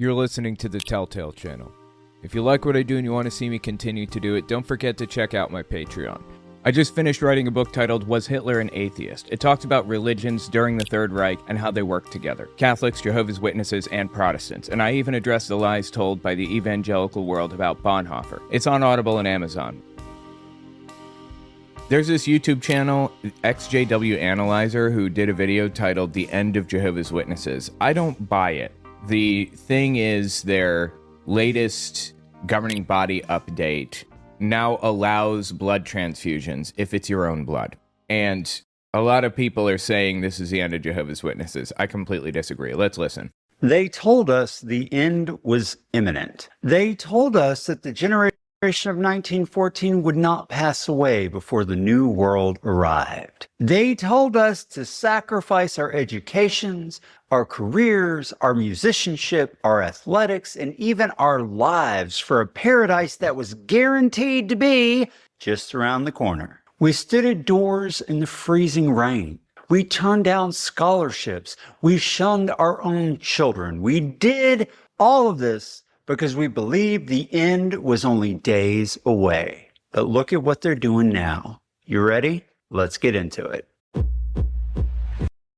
You're listening to the Telltale Channel. If you like what I do and you want to see me continue to do it, don't forget to check out my Patreon. I just finished writing a book titled Was Hitler an Atheist? It talks about religions during the Third Reich and how they work together. Catholics, Jehovah's Witnesses, and Protestants. And I even address the lies told by the evangelical world about Bonhoeffer. It's on Audible and Amazon. There's this YouTube channel, XJW Analyzer, who did a video titled The End of Jehovah's Witnesses. I don't buy it. The thing is, their latest governing body update now allows blood transfusions if it's your own blood. And a lot of people are saying this is the end of Jehovah's Witnesses. I completely disagree. Let's listen. They told us the end was imminent. They told us that the generation of 1914 would not pass away before the new world arrived. They told us to sacrifice our educations, our careers, our musicianship, our athletics, and even our lives for a paradise that was guaranteed to be just around the corner. We stood at doors in the freezing rain. We turned down scholarships. We shunned our own children. We did all of this because we believed the end was only days away. But look at what they're doing now. You ready? Let's get into it.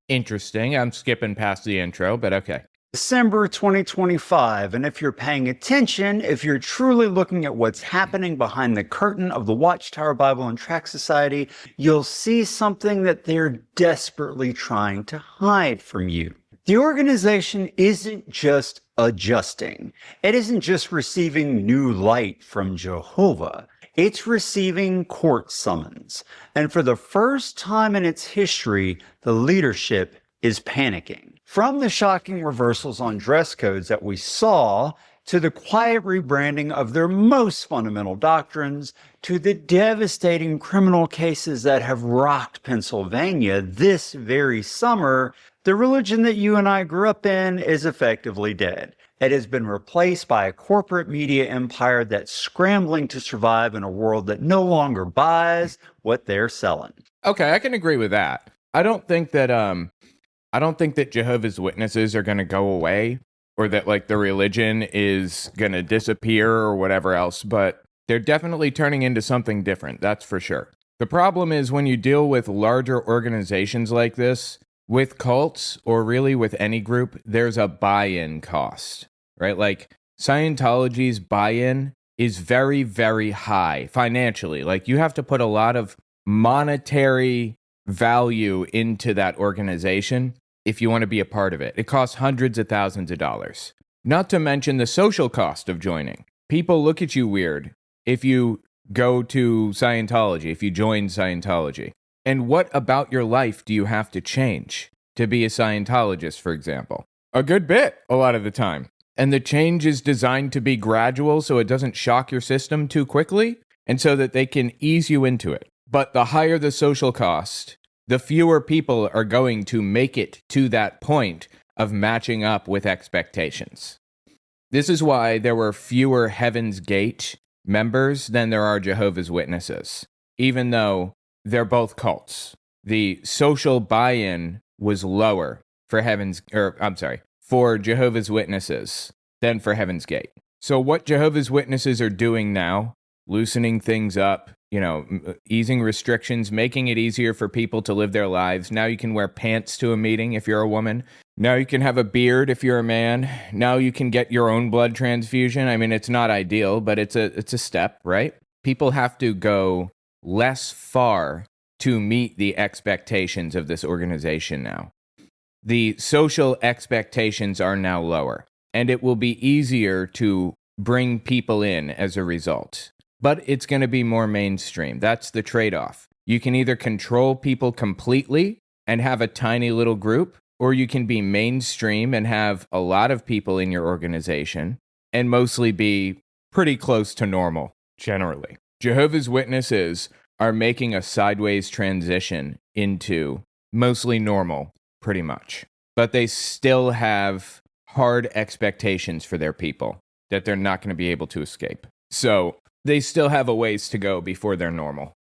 Interesting. I'm skipping past the intro, but okay. December 2025, and if you're paying attention, if you're truly looking at what's happening behind the curtain of the Watchtower Bible and Tract Society, you'll see something that they're desperately trying to hide from you. The organization isn't just adjusting. It isn't just receiving new light from Jehovah. It's receiving court summons. And for the first time in its history, the leadership is panicking. From the shocking reversals on dress codes that we saw, to the quiet rebranding of their most fundamental doctrines, to the devastating criminal cases that have rocked Pennsylvania this very summer, the religion that you and I grew up in is effectively dead. It has been replaced by a corporate media empire that's scrambling to survive in a world that no longer buys what they're selling. Okay, I can agree with that. I don't think that Jehovah's Witnesses are going to go away, or that like the religion is going to disappear or whatever else, but they're definitely turning into something different, that's for sure. The problem is when you deal with larger organizations like this, with cults, or really with any group, there's a buy-in cost, right? Like Scientology's buy-in is very, very high financially. Like you have to put a lot of monetary value into that organization if you want to be a part of it. It costs hundreds of thousands of dollars. Not to mention the social cost of joining. People look at you weird if you go to Scientology, if you join Scientology. And what about your life do you have to change to be a Scientologist, for example? A good bit, a lot of the time. And the change is designed to be gradual so it doesn't shock your system too quickly, and so that they can ease you into it. But the higher the social cost, the fewer people are going to make it to that point of matching up with expectations. This is why there were fewer Heaven's Gate members than there are Jehovah's Witnesses, even though they're both cults. The social buy-in was lower for for Jehovah's Witnesses than for Heaven's Gate. So what Jehovah's Witnesses are doing now, loosening things up, easing restrictions, making it easier for people to live their lives. Now you can wear pants to a meeting if you're a woman. Now you can have a beard if you're a man. Now you can get your own blood transfusion. I mean, it's not ideal, but it's a step, right? People have to go less far to meet the expectations of this organization now. The social expectations are now lower, and it will be easier to bring people in as a result. But it's going to be more mainstream. That's the trade-off. You can either control people completely and have a tiny little group, or you can be mainstream and have a lot of people in your organization and mostly be pretty close to normal, generally. Jehovah's Witnesses are making a sideways transition into mostly normal, pretty much. But they still have hard expectations for their people that they're not going to be able to escape. So they still have a ways to go before they're normal.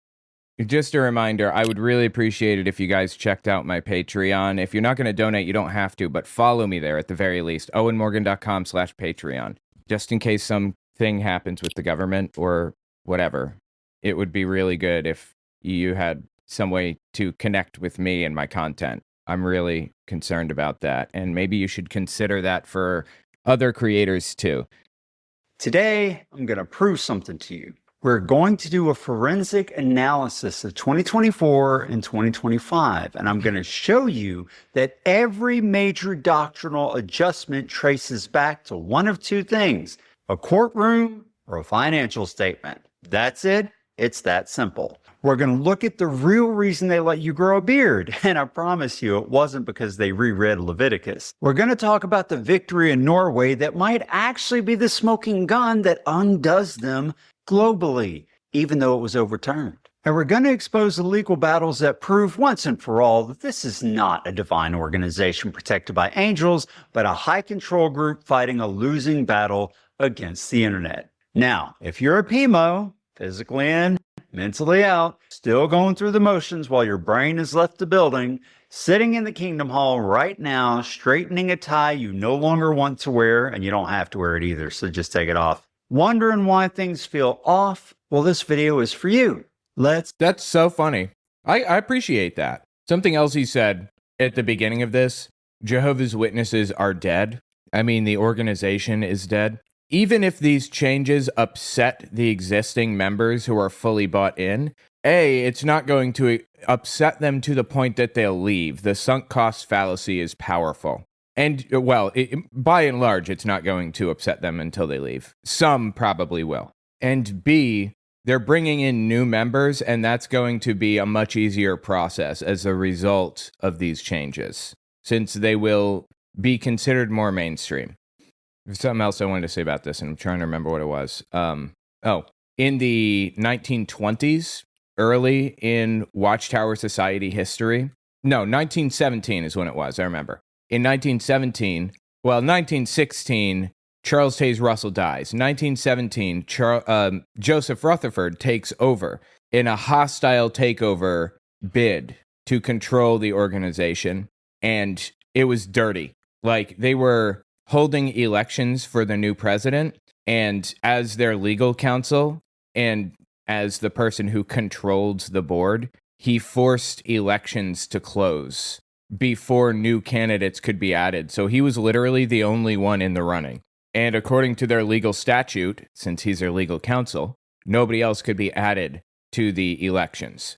Just a reminder, I would really appreciate it if you guys checked out my Patreon. If you're not going to donate, you don't have to, but follow me there at the very least. owenmorgan.com/Patreon. Just in case something happens with the government or whatever. It would be really good if you had some way to connect with me and my content. I'm really concerned about that. And maybe you should consider that for other creators too. Today, I'm going to prove something to you. We're going to do a forensic analysis of 2024 and 2025, and I'm going to show you that every major doctrinal adjustment traces back to one of two things: a courtroom or a financial statement. That's it. It's that simple. We're going to look at the real reason they let you grow a beard, and I promise you it wasn't because they reread Leviticus. We're going to talk about the victory in Norway that might actually be the smoking gun that undoes them globally, even though it was overturned. And we're going to expose the legal battles that prove once and for all that this is not a divine organization protected by angels, but a high control group fighting a losing battle against the internet. Now, if you're a PMO, physically in, mentally out, still going through the motions while your brain has left the building, sitting in the Kingdom Hall right now, straightening a tie you no longer want to wear, and you don't have to wear it either, so just take it off. Wondering why things feel off? Well, this video is for you. That's so funny. I appreciate that. Something else he said at the beginning of this: Jehovah's Witnesses are dead. I mean, the organization is dead. Even if these changes upset the existing members who are fully bought in, it's not going to upset them to the point that they'll leave. The sunk cost fallacy is powerful. And, well, by and large, it's not going to upset them until they leave. Some probably will. And B, they're bringing in new members, and that's going to be a much easier process as a result of these changes, since they will be considered more mainstream. There's something else I wanted to say about this, and I'm trying to remember what it was. In the 1920s, early in Watchtower Society history, 1917 is when it was, I remember. In 1916, Charles Taze Russell dies. 1917, Joseph Rutherford takes over in a hostile takeover bid to control the organization, and it was dirty. Like, they were holding elections for the new president, and as their legal counsel and as the person who controlled the board, he forced elections to close before new candidates could be added. So he was literally the only one in the running. And according to their legal statute, since he's their legal counsel, nobody else could be added to the elections.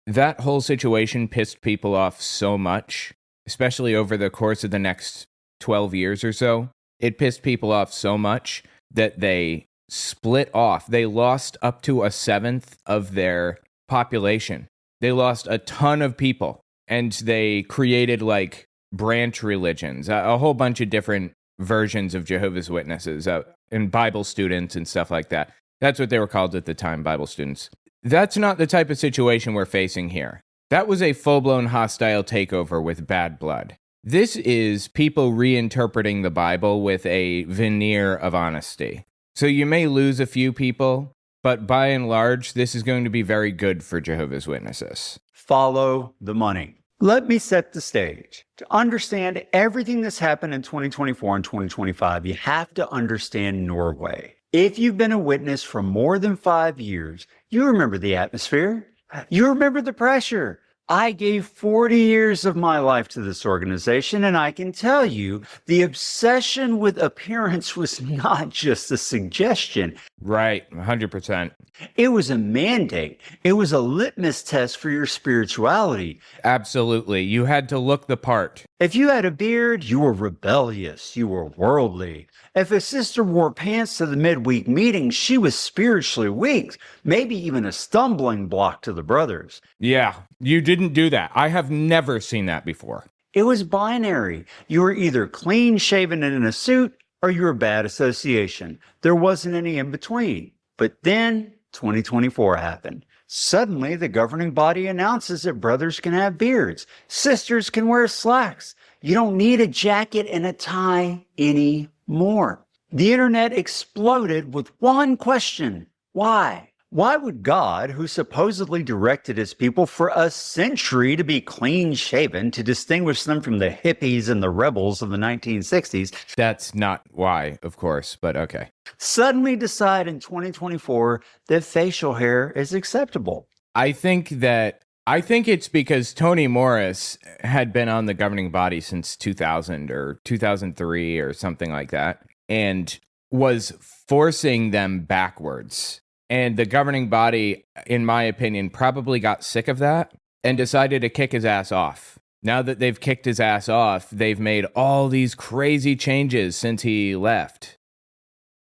That whole situation pissed people off so much, especially over the course of the next 12 years or so. It pissed people off so much that they split off. They lost up to a seventh of their population. They lost a ton of people. And they created like branch religions, a whole bunch of different versions of Jehovah's Witnesses and Bible students and stuff like that. That's what they were called at the time, Bible students. That's not the type of situation we're facing here. That was a full-blown hostile takeover with bad blood. This is people reinterpreting the Bible with a veneer of honesty. So you may lose a few people, but by and large, this is going to be very good for Jehovah's Witnesses. Follow the money. Let me set the stage. To understand everything that's happened in 2024 and 2025, you have to understand Norway. If you've been a witness for more than 5 years, you remember the atmosphere. You remember the pressure. I gave 40 years of my life to this organization, and I can tell you the obsession with appearance was not just a suggestion. Right, 100%. It was a mandate. It was a litmus test for your spirituality. Absolutely. You had to look the part. If you had a beard, you were rebellious. You were worldly. If a sister wore pants to the midweek meeting, she was spiritually weak, maybe even a stumbling block to the brothers. Yeah, you didn't do that. I have never seen that before. It was binary. You were either clean shaven and in a suit, or you were bad association. There wasn't any in between. But then 2024 happened. Suddenly, the governing body announces that brothers can have beards. Sisters can wear slacks. You don't need a jacket and a tie anymore. The internet exploded with one question. Why? Why would God, who supposedly directed his people for a century to be clean shaven to distinguish them from the hippies and the rebels of the 1960s, That's not why, of course, but okay. suddenly decide in 2024 that facial hair is acceptable? I think it's because Toni Morris had been on the governing body since 2000 or 2003 or something like that, and was forcing them backwards. And the governing body, in my opinion, probably got sick of that and decided to kick his ass off. Now that they've kicked his ass off, they've made all these crazy changes since he left.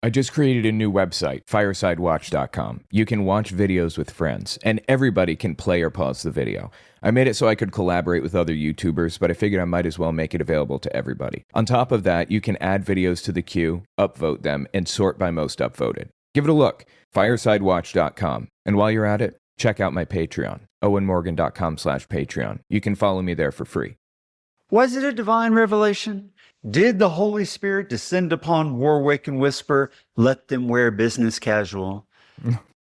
I just created a new website, firesidewatch.com. You can watch videos with friends, and everybody can play or pause the video. I made it so I could collaborate with other YouTubers, but I figured I might as well make it available to everybody. On top of that, you can add videos to the queue, upvote them, and sort by most upvoted. Give it a look, firesidewatch.com. And while you're at it, check out my Patreon, owenmorgan.com/Patreon. You can follow me there for free. Was it a divine revelation? Did the Holy Spirit descend upon Warwick and whisper, "Let them wear business casual"?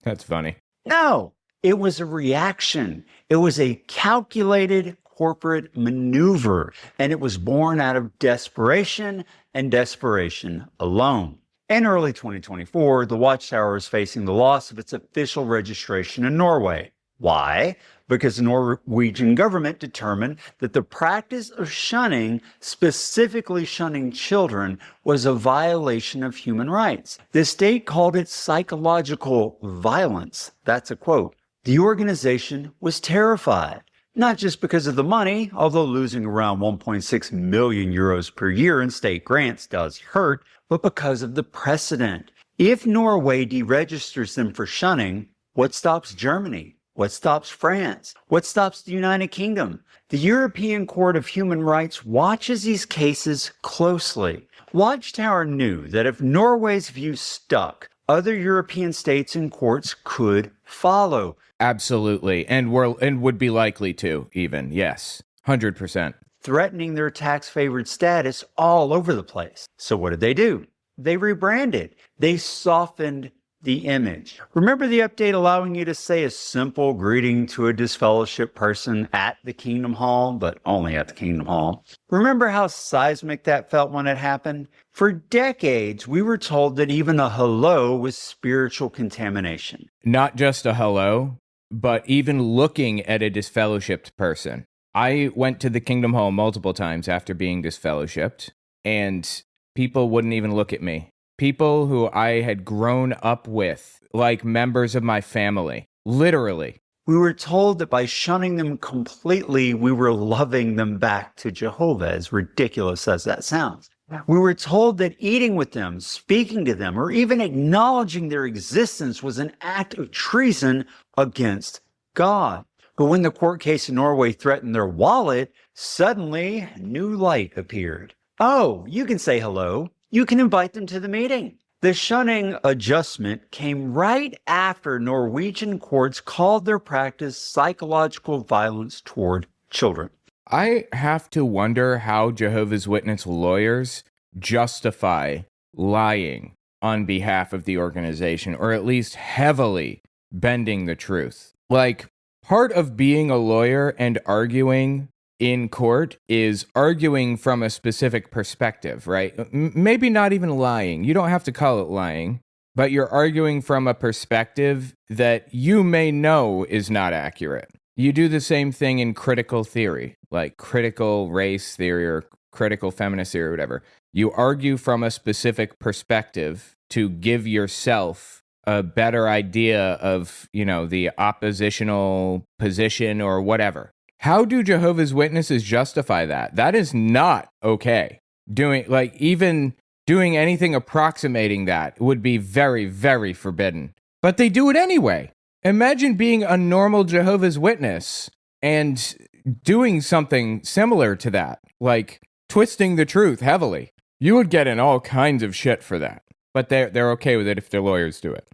That's funny. No, it was a reaction. It was a calculated corporate maneuver, and it was born out of desperation and desperation alone. In early 2024, the Watchtower is facing the loss of its official registration in Norway. Why? Because the Norwegian government determined that the practice of shunning, specifically shunning children, was a violation of human rights. The state called it psychological violence. That's a quote. The organization was terrified, not just because of the money, although losing around 1.6 million euros per year in state grants does hurt, but because of the precedent. If Norway deregisters them for shunning, what stops Germany? What stops France? What stops the United Kingdom? The European Court of Human Rights watches these cases closely. Watchtower knew that if Norway's view stuck, other European states and courts could follow. Absolutely. And would be likely to, even. Yes. 100%. Threatening their tax-favored status all over the place. So what did they do? They rebranded. They softened the image. Remember the update allowing you to say a simple greeting to a disfellowshipped person at the Kingdom Hall, but only at the Kingdom Hall? Remember how seismic that felt when it happened? For decades, we were told that even a hello was spiritual contamination. Not just a hello, but even looking at a disfellowshipped person. I went to the Kingdom Hall multiple times after being disfellowshipped, and people wouldn't even look at me. People who I had grown up with, like members of my family, literally. We were told that by shunning them completely, we were loving them back to Jehovah, as ridiculous as that sounds. We were told that eating with them, speaking to them, or even acknowledging their existence was an act of treason against God. But when the court case in Norway threatened their wallet, suddenly new light appeared. Oh, you can say hello. You can invite them to the meeting. The shunning adjustment came right after Norwegian courts called their practice psychological violence toward children. I have to wonder how Jehovah's Witness lawyers justify lying on behalf of the organization, or at least heavily bending the truth. Like, part of being a lawyer and arguing in court is arguing from a specific perspective, right? Maybe not even lying. You don't have to call it lying, but you're arguing from a perspective that you may know is not accurate. You do the same thing in critical theory, like critical race theory or critical feminist theory or whatever. You argue from a specific perspective to give yourself a better idea of, the oppositional position or whatever. How do Jehovah's Witnesses justify that? That is not okay. Even doing anything approximating that would be very, very forbidden. But they do it anyway. Imagine being a normal Jehovah's Witness and doing something similar to that, like twisting the truth heavily. You would get in all kinds of shit for that. But they're okay with it if their lawyers do it.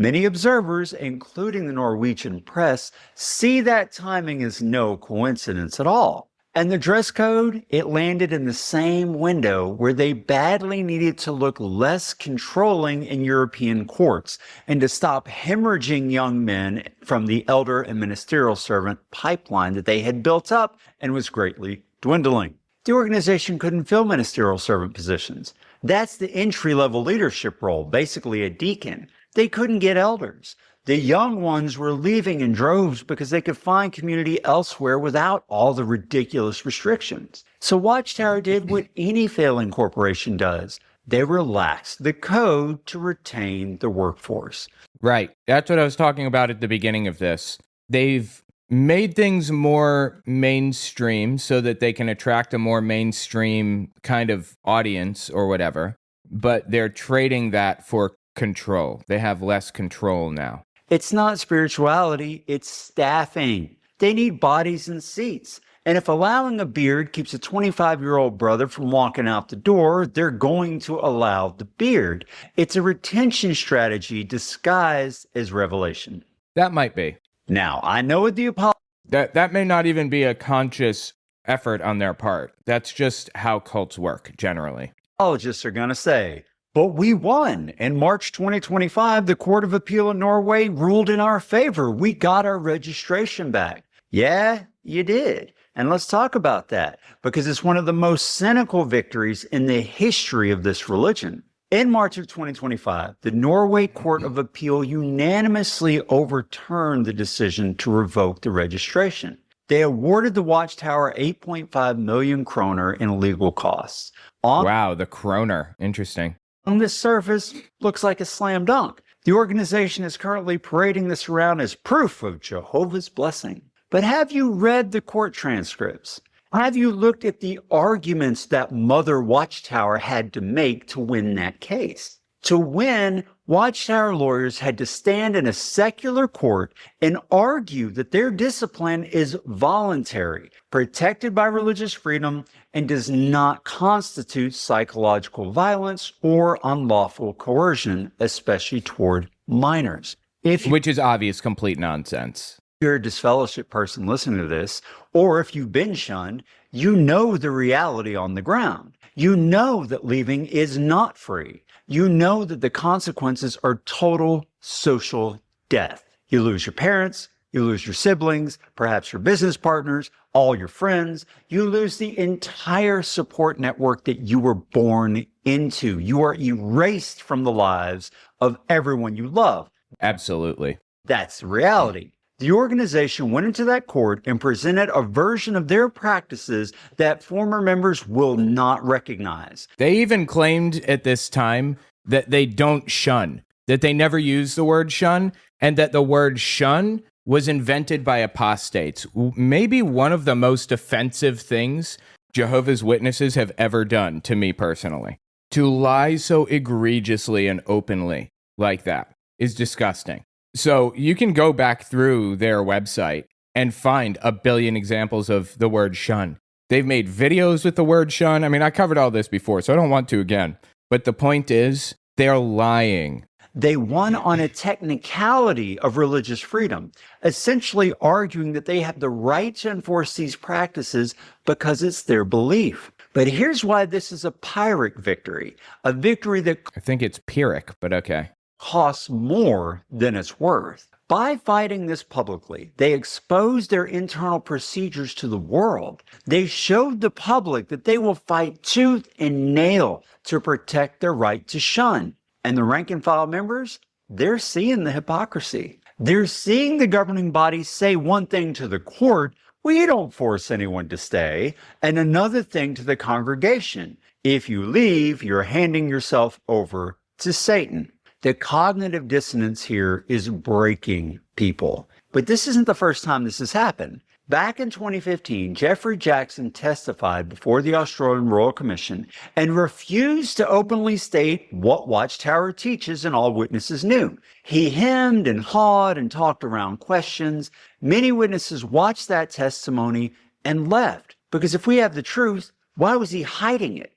Many observers, including the Norwegian press, see that timing as no coincidence at all. And the dress code, it landed in the same window where they badly needed to look less controlling in European courts and to stop hemorrhaging young men from the elder and ministerial servant pipeline that they had built up and was greatly dwindling. The organization couldn't fill ministerial servant positions. That's the entry-level leadership role, basically a deacon. They couldn't get elders. The young ones were leaving in droves because they could find community elsewhere without all the ridiculous restrictions. So Watchtower did what any failing corporation does. They relaxed the code to retain the workforce. Right. That's what I was talking about at the beginning of this. They've made things more mainstream so that they can attract a more mainstream kind of audience or whatever, but they're trading that for control. They have less control now. It's not spirituality, it's staffing. They need bodies and seats. And if allowing a beard keeps a 25-year-old brother from walking out the door, they're going to allow the beard. It's a retention strategy disguised as revelation. That might be. Now, I know what the That may not even be a conscious effort on their part. That's just how cults work, generally. apologists are going to say, but we won. In March 2025, the Court of Appeal in Norway ruled in our favor. We got our registration back. Yeah, you did. And let's talk about that because it's one of the most cynical victories in the history of this religion. In March of 2025, the Norway Court of Appeal unanimously overturned the decision to revoke the registration. They awarded the Watchtower 8.5 million kroner in legal costs. Wow, the kroner. Interesting. On the surface, looks like a slam dunk. The organization is currently parading this around as proof of Jehovah's blessing. But have you read the court transcripts? Have you looked at the arguments that Mother Watchtower had to make to win that case? To win, Watchtower lawyers had to stand in a secular court and argue that their discipline is voluntary, protected by religious freedom, and does not constitute psychological violence or unlawful coercion, especially toward minors. Which is obvious, complete nonsense. You're a disfellowship person listening to this, or if you've been shunned, you know the reality on the ground. You know that leaving is not free. You know that the consequences are total social death. You lose your parents, you lose your siblings, perhaps your business partners, all your friends. You lose the entire support network that you were born into. You are erased from the lives of everyone you love. Absolutely. That's the reality. The organization went into that court and presented a version of their practices that former members will not recognize. They even claimed at this time that they don't shun, that they never use the word shun, and that the word shun was invented by apostates. Maybe one of the most offensive things Jehovah's Witnesses have ever done to me personally. To lie so egregiously and openly like that is disgusting. So you can go back through their website and find a billion examples of the word shun. They've made videos with the word shun. I mean, I covered all this before, so I don't want to again. But the point is, they're lying. They won on a technicality of religious freedom, essentially arguing that they have the right to enforce these practices because it's their belief. But here's why this is a Pyrrhic victory, a victory that I think it's Pyrrhic, but okay. Costs more than it's worth. By fighting this publicly, they exposed their internal procedures to the world. They showed the public that they will fight tooth and nail to protect their right to shun. And the rank and file members, they're seeing the hypocrisy. They're seeing the governing body say one thing to the court, we don't force anyone to stay, and another thing to the congregation. If you leave, you're handing yourself over to Satan. The cognitive dissonance here is breaking people. But this isn't the first time this has happened. Back in 2015, Jeffrey Jackson testified before the Australian Royal Commission and refused to openly state what Watchtower teaches and all witnesses knew. He hemmed and hawed and talked around questions. Many witnesses watched that testimony and left. Because if we have the truth, why was he hiding it?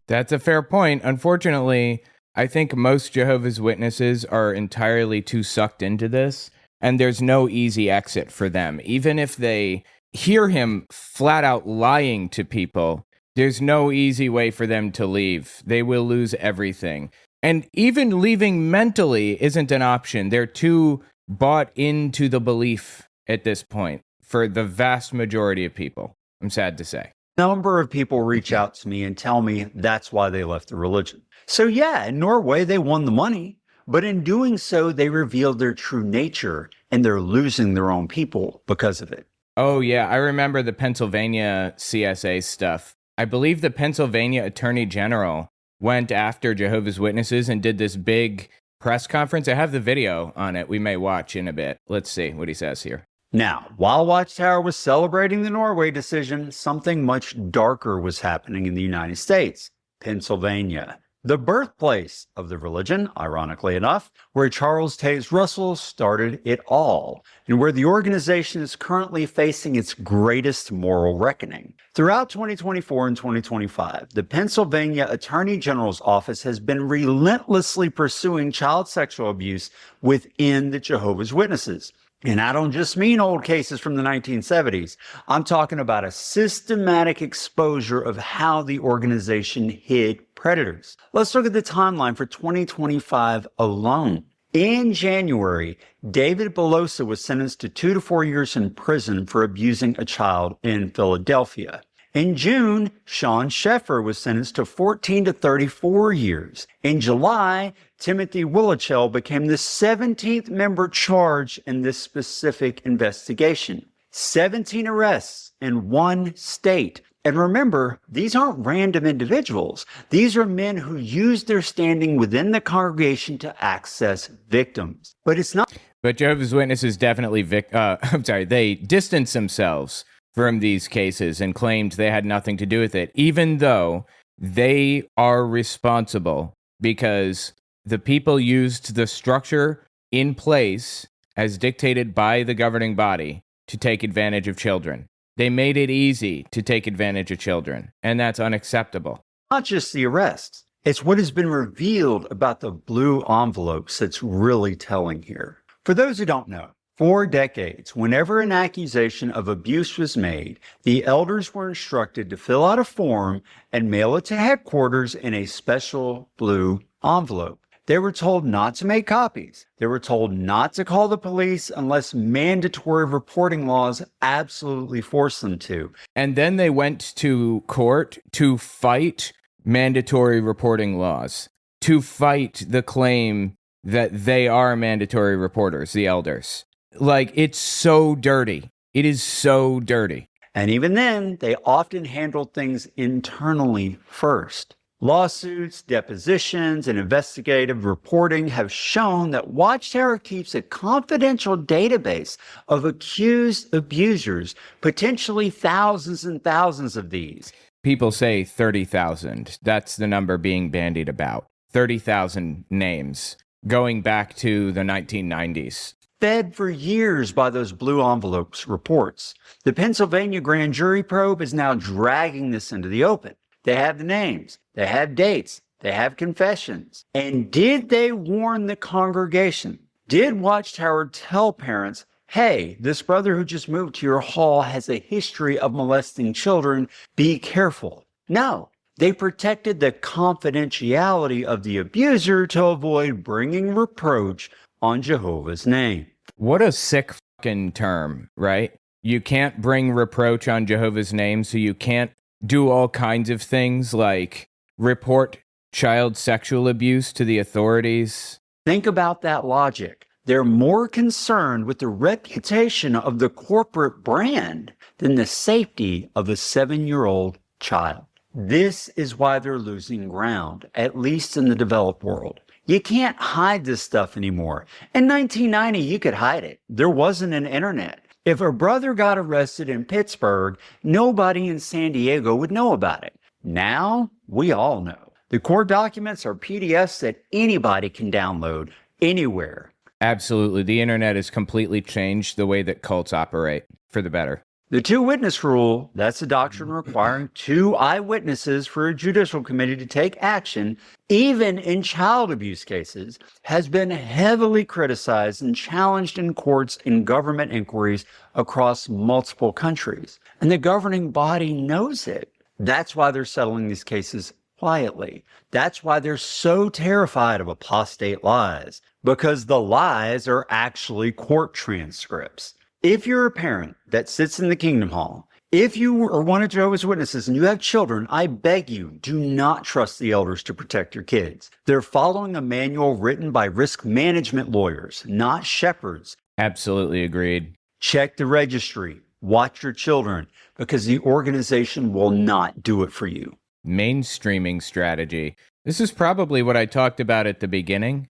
That's a fair point. Unfortunately, I think most Jehovah's Witnesses are entirely too sucked into this, and there's no easy exit for them. Even if they hear him flat out lying to people, there's no easy way for them to leave. They will lose everything. And even leaving mentally isn't an option. They're too bought into the belief at this point for the vast majority of people, I'm sad to say. Number of people reach out to me and tell me that's why they left the religion. So yeah, in Norway, they won the money, but in doing so, they revealed their true nature and they're losing their own people because of it. Oh yeah, I remember the Pennsylvania CSA stuff. I believe the Pennsylvania Attorney General went after Jehovah's Witnesses and did this big press conference. I have the video on it we may watch in a bit. Let's see what he says here. Now, while Watchtower was celebrating the Norway decision, something much darker was happening in the United States, Pennsylvania, the birthplace of the religion, ironically enough, where Charles Taze Russell started it all, and where the organization is currently facing its greatest moral reckoning. Throughout 2024 and 2025, the Pennsylvania Attorney General's office has been relentlessly pursuing child sexual abuse within the Jehovah's Witnesses. And I don't just mean old cases from the 1970s. I'm talking about a systematic exposure of how the organization hid predators. Let's look at the timeline for 2025 alone. In January, David Belosa was sentenced to 2 to 4 years in prison for abusing a child in Philadelphia. In June, Sean Sheffer was sentenced to 14 to 34 years. In July, Timothy Willichell became the 17th member charged in this specific investigation. 17 arrests in one state. And remember, these aren't random individuals. These are men who use their standing within the congregation to access victims. But it's not. But Jehovah's Witnesses definitely, they distance themselves from these cases and claimed they had nothing to do with it, even though they are responsible because the people used the structure in place as dictated by the governing body to take advantage of children. They made it easy to take advantage of children, and that's unacceptable. Not just the arrests. It's what has been revealed about the blue envelopes that's really telling here. For those who don't know, for decades, whenever an accusation of abuse was made, the elders were instructed to fill out a form and mail it to headquarters in a special blue envelope. They were told not to make copies. They were told not to call the police unless mandatory reporting laws absolutely forced them to. And then they went to court to fight mandatory reporting laws, to fight the claim that they are mandatory reporters, the elders. Like, it's so dirty. It is so dirty. And even then, they often handled things internally first. Lawsuits, depositions, and investigative reporting have shown that Watchtower keeps a confidential database of accused abusers, potentially thousands and thousands of these. People say 30,000. That's the number being bandied about. 30,000 names going back to the 1990s. Fed for years by those blue envelopes reports. The Pennsylvania grand jury probe is now dragging this into the open. They have the names, they have dates, they have confessions. And did they warn the congregation? Did Watchtower tell parents, hey, this brother who just moved to your hall has a history of molesting children, be careful? No. They protected the confidentiality of the abuser to avoid bringing reproach on Jehovah's name. What a sick fucking term, right? You can't bring reproach on Jehovah's name, so you can't do all kinds of things like report child sexual abuse to the authorities. Think about that logic. They're more concerned with the reputation of the corporate brand than the safety of a 7-year-old child. This is why they're losing ground, at least in the developed world. You can't hide this stuff anymore. In 1990, you could hide it. There wasn't an internet. If a brother got arrested in Pittsburgh, nobody in San Diego would know about it. Now, we all know. The court documents are PDFs that anybody can download anywhere. Absolutely. The internet has completely changed the way that cults operate for the better. The two-witness rule, that's a doctrine requiring two eyewitnesses for a judicial committee to take action, even in child abuse cases, has been heavily criticized and challenged in courts and government inquiries across multiple countries. And the governing body knows it. That's why they're settling these cases quietly. That's why they're so terrified of apostate lies, because the lies are actually court transcripts. If you're a parent that sits in the Kingdom Hall, if you are one of Jehovah's Witnesses and you have children, I beg you, do not trust the elders to protect your kids. They're following a manual written by risk management lawyers, not shepherds. Absolutely agreed. Check the registry. Watch your children, because the organization will not do it for you. Mainstreaming strategy. This is probably what I talked about at the beginning.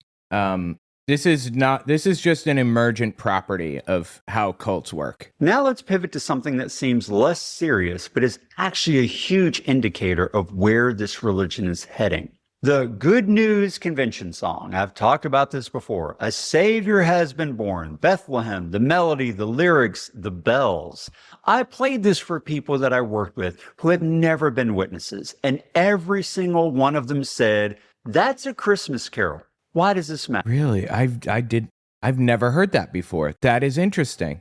This is just an emergent property of how cults work. Now let's pivot to something that seems less serious, but is actually a huge indicator of where this religion is heading. The Good News Convention song. I've talked about this before. A Savior has been born. Bethlehem, the melody, the lyrics, the bells. I played this for people that I worked with who had never been witnesses, and every single one of them said, "That's a Christmas carol. Why does this matter?" Really? I've never heard that before. That is interesting.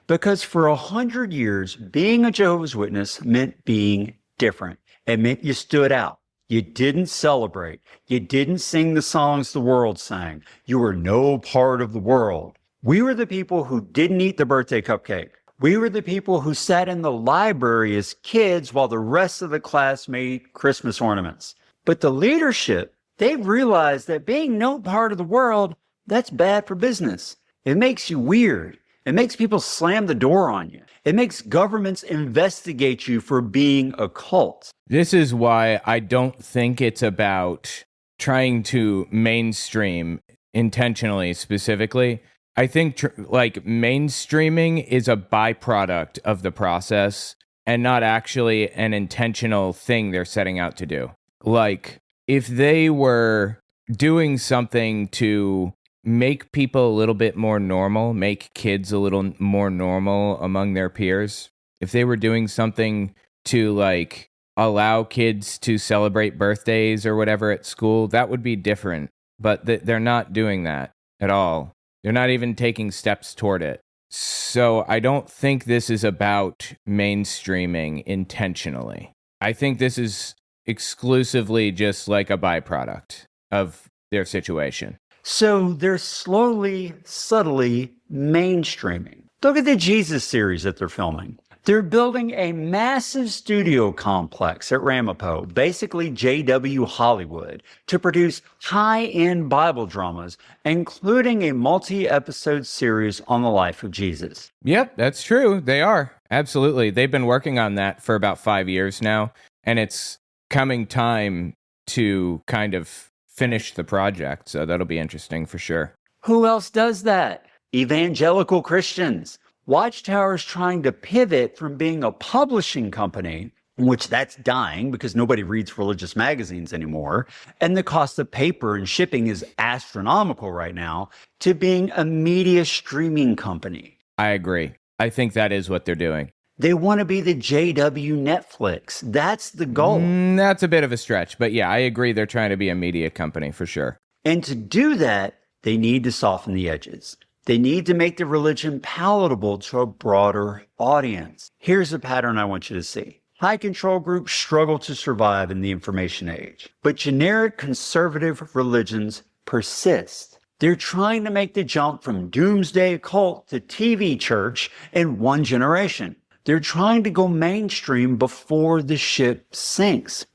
Because for 100 years, being a Jehovah's Witness meant being different. It meant you stood out. You didn't celebrate. You didn't sing the songs the world sang. You were no part of the world. We were the people who didn't eat the birthday cupcake. We were the people who sat in the library as kids while the rest of the class made Christmas ornaments. But the leadership, they realized that being no part of the world, that's bad for business. It makes you weird. It makes people slam the door on you. It makes governments investigate you for being a cult. This is why I don't think it's about trying to mainstream intentionally, specifically. I think mainstreaming is a byproduct of the process and not actually an intentional thing they're setting out to do. Like, if they were doing something to make people a little bit more normal, make kids a little more normal among their peers, if they were doing something to like allow kids to celebrate birthdays or whatever at school, that would be different. But they're not doing that at all. They're not even taking steps toward it. So I don't think this is about mainstreaming intentionally. I think this is exclusively just like a byproduct of their situation. So they're slowly, subtly mainstreaming. Look at the Jesus series that they're filming. They're building a massive studio complex at Ramapo, basically JW Hollywood, to produce high-end Bible dramas, including a multi-episode series on the life of Jesus. Yep, that's true. They are. Absolutely. They've been working on that for about 5 years now, and it's coming time to kind of finish the project, so that'll be interesting for sure. Who else does that? Evangelical Christians. Watchtower's trying to pivot from being a publishing company, which that's dying because nobody reads religious magazines anymore, and the cost of paper and shipping is astronomical right now, to being a media streaming company. I agree. I think that is what they're doing. They want to be the JW Netflix. That's the goal. That's a bit of a stretch, but yeah, I agree they're trying to be a media company for sure. And to do that, they need to soften the edges. They need to make the religion palatable to a broader audience. Here's a pattern I want you to see. High control groups struggle to survive in the information age, but generic conservative religions persist. They're trying to make the jump from doomsday cult to TV church in one generation. They're trying to go mainstream before the ship sinks.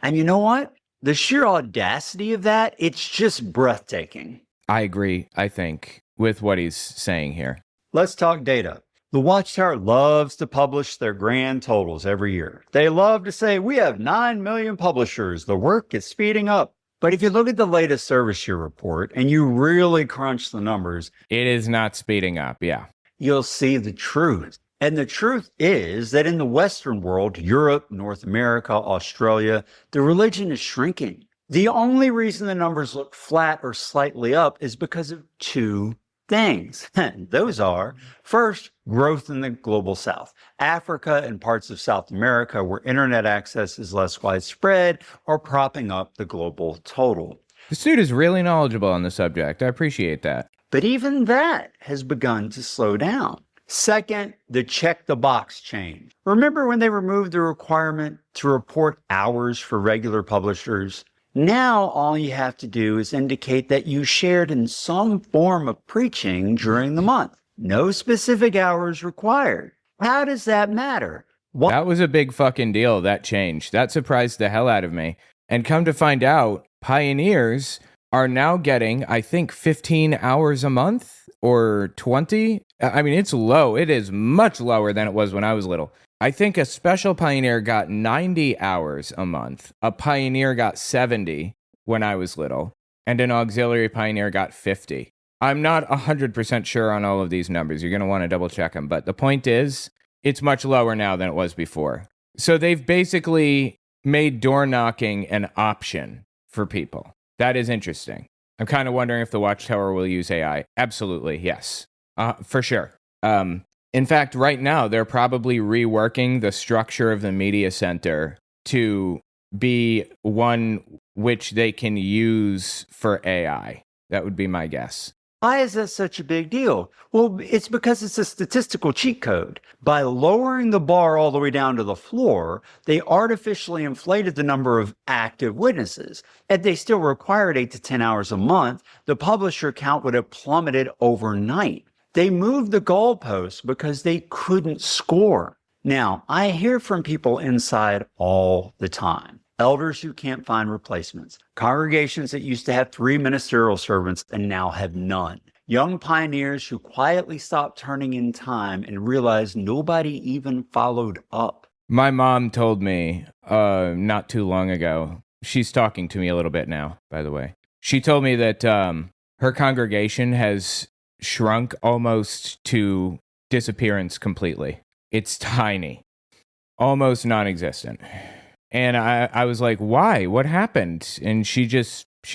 And you know what? The sheer audacity of that, it's just breathtaking. I agree, I think, with what he's saying here. Let's talk data. The Watchtower loves to publish their grand totals every year. They love to say, we have 9 million publishers. The work is speeding up. But if you look at the latest service year report and you really crunch the numbers, it is not speeding up, yeah. You'll see the truth. And the truth is that in the Western world, Europe, North America, Australia, the religion is shrinking. The only reason the numbers look flat or slightly up is because of two things. Those are, first, growth in the global south. Africa and parts of South America where internet access is less widespread are propping up the global total. This dude is really knowledgeable on the subject. I appreciate that. But even that has begun to slow down. Second, the check the box change. Remember when they removed the requirement to report hours for regular publishers? Now all you have to do is indicate that you shared in some form of preaching during the month. No specific hours required. How does that matter? That was a big fucking deal, that change. That surprised the hell out of me. And come to find out, pioneers are now getting, I think, 15 hours a month or 20. I mean, it's low. It is much lower than it was when I was little. I think a special pioneer got 90 hours a month. A pioneer got 70 when I was little. And an auxiliary pioneer got 50. I'm not 100% sure on all of these numbers. You're going to want to double check them. But the point is, it's much lower now than it was before. So they've basically made door knocking an option for people. That is interesting. I'm kind of wondering if the Watchtower will use AI. Absolutely, yes. For sure. In fact, right now, they're probably reworking the structure of the media center to be one which they can use for AI. That would be my guess. Why is that such a big deal? Well, it's because it's a statistical cheat code. By lowering the bar all the way down to the floor, they artificially inflated the number of active witnesses. If they still required 8 to 10 hours a month, the publisher count would have plummeted overnight. They moved the goalposts because they couldn't score. Now, I hear from people inside all the time. Elders who can't find replacements, congregations that used to have 3 ministerial servants and now have none, young pioneers who quietly stopped turning in time and realized nobody even followed up. My mom told me not too long ago, she's talking to me a little bit now, by the way. She told me that her congregation has shrunk almost to disappearance completely. It's tiny, almost non-existent. And I was like, why? What happened? And she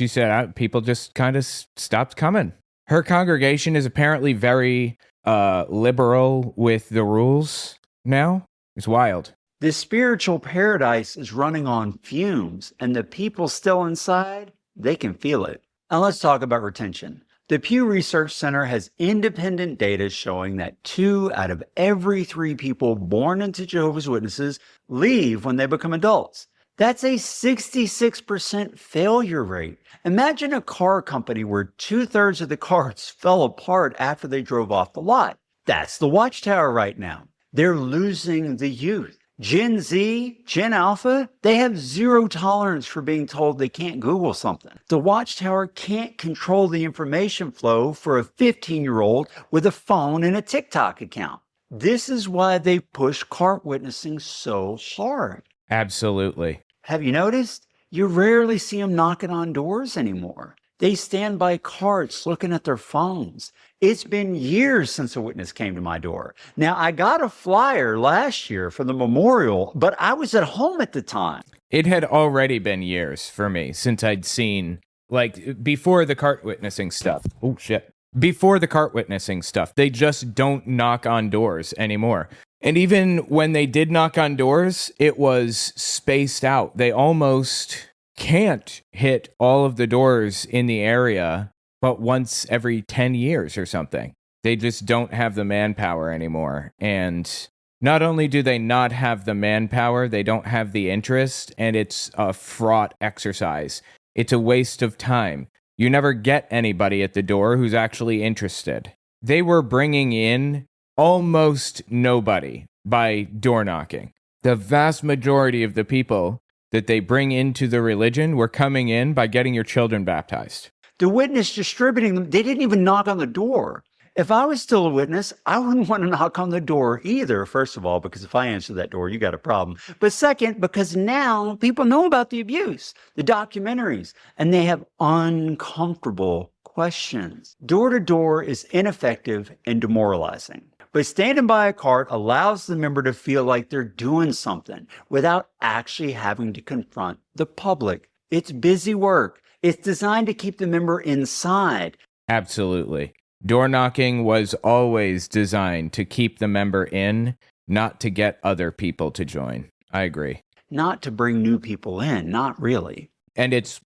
said, people just kind of stopped coming. Her congregation is apparently very liberal with the rules now. It's wild. This spiritual paradise is running on fumes, and the people still inside, they can feel it. Now let's talk about retention. The Pew Research Center has independent data showing that 2 out of every 3 people born into Jehovah's Witnesses leave when they become adults. That's a 66% failure rate. Imagine a car company where 2/3 of the cars fell apart after they drove off the lot. That's the Watchtower right now. They're losing the youth. Gen Z, Gen Alpha, they have zero tolerance for being told they can't Google something. The Watchtower can't control the information flow for a 15-year-old with a phone and a TikTok account. This is why they push cart witnessing so hard. Absolutely. Have you noticed? You rarely see them knocking on doors anymore. They stand by carts looking at their phones. It's been years since a witness came to my door. Now, I got a flyer last year for the memorial, but I was at home at the time. It had already been years for me since I'd seen, like, before the cart witnessing stuff. Oh, shit. Before the cart witnessing stuff, they just don't knock on doors anymore. And even when they did knock on doors, it was spaced out. They almost can't hit all of the doors in the area, but once every 10 years or something. They just don't have the manpower anymore. And not only do they not have the manpower, they don't have the interest, and it's a fraught exercise. It's a waste of time. You never get anybody at the door who's actually interested. They were bringing in almost nobody by door knocking. The vast majority of the people that they bring into the religion were coming in by getting your children baptized. The witness distributing them, they didn't even knock on the door. If I was still a witness, I wouldn't want to knock on the door either, first of all, because if I answer that door, you got a problem. But second, because now people know about the abuse, the documentaries, and they have uncomfortable questions. Door to door is ineffective and demoralizing. But standing by a cart allows the member to feel like they're doing something without actually having to confront the public. It's busy work. It's designed to keep the member inside. Absolutely. Door knocking was always designed to keep the member in, not to get other people to join. I agree. Not to bring new people in, not really. And it's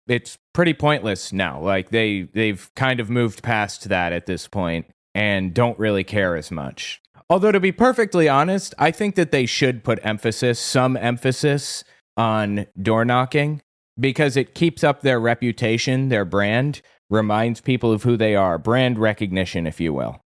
pretty pointless now. Like they've kind of moved past that at this point and don't really care as much. Although to be perfectly honest, I think that they should put some emphasis on door knocking because it keeps up their reputation, their brand, reminds people of who they are, brand recognition, if you will.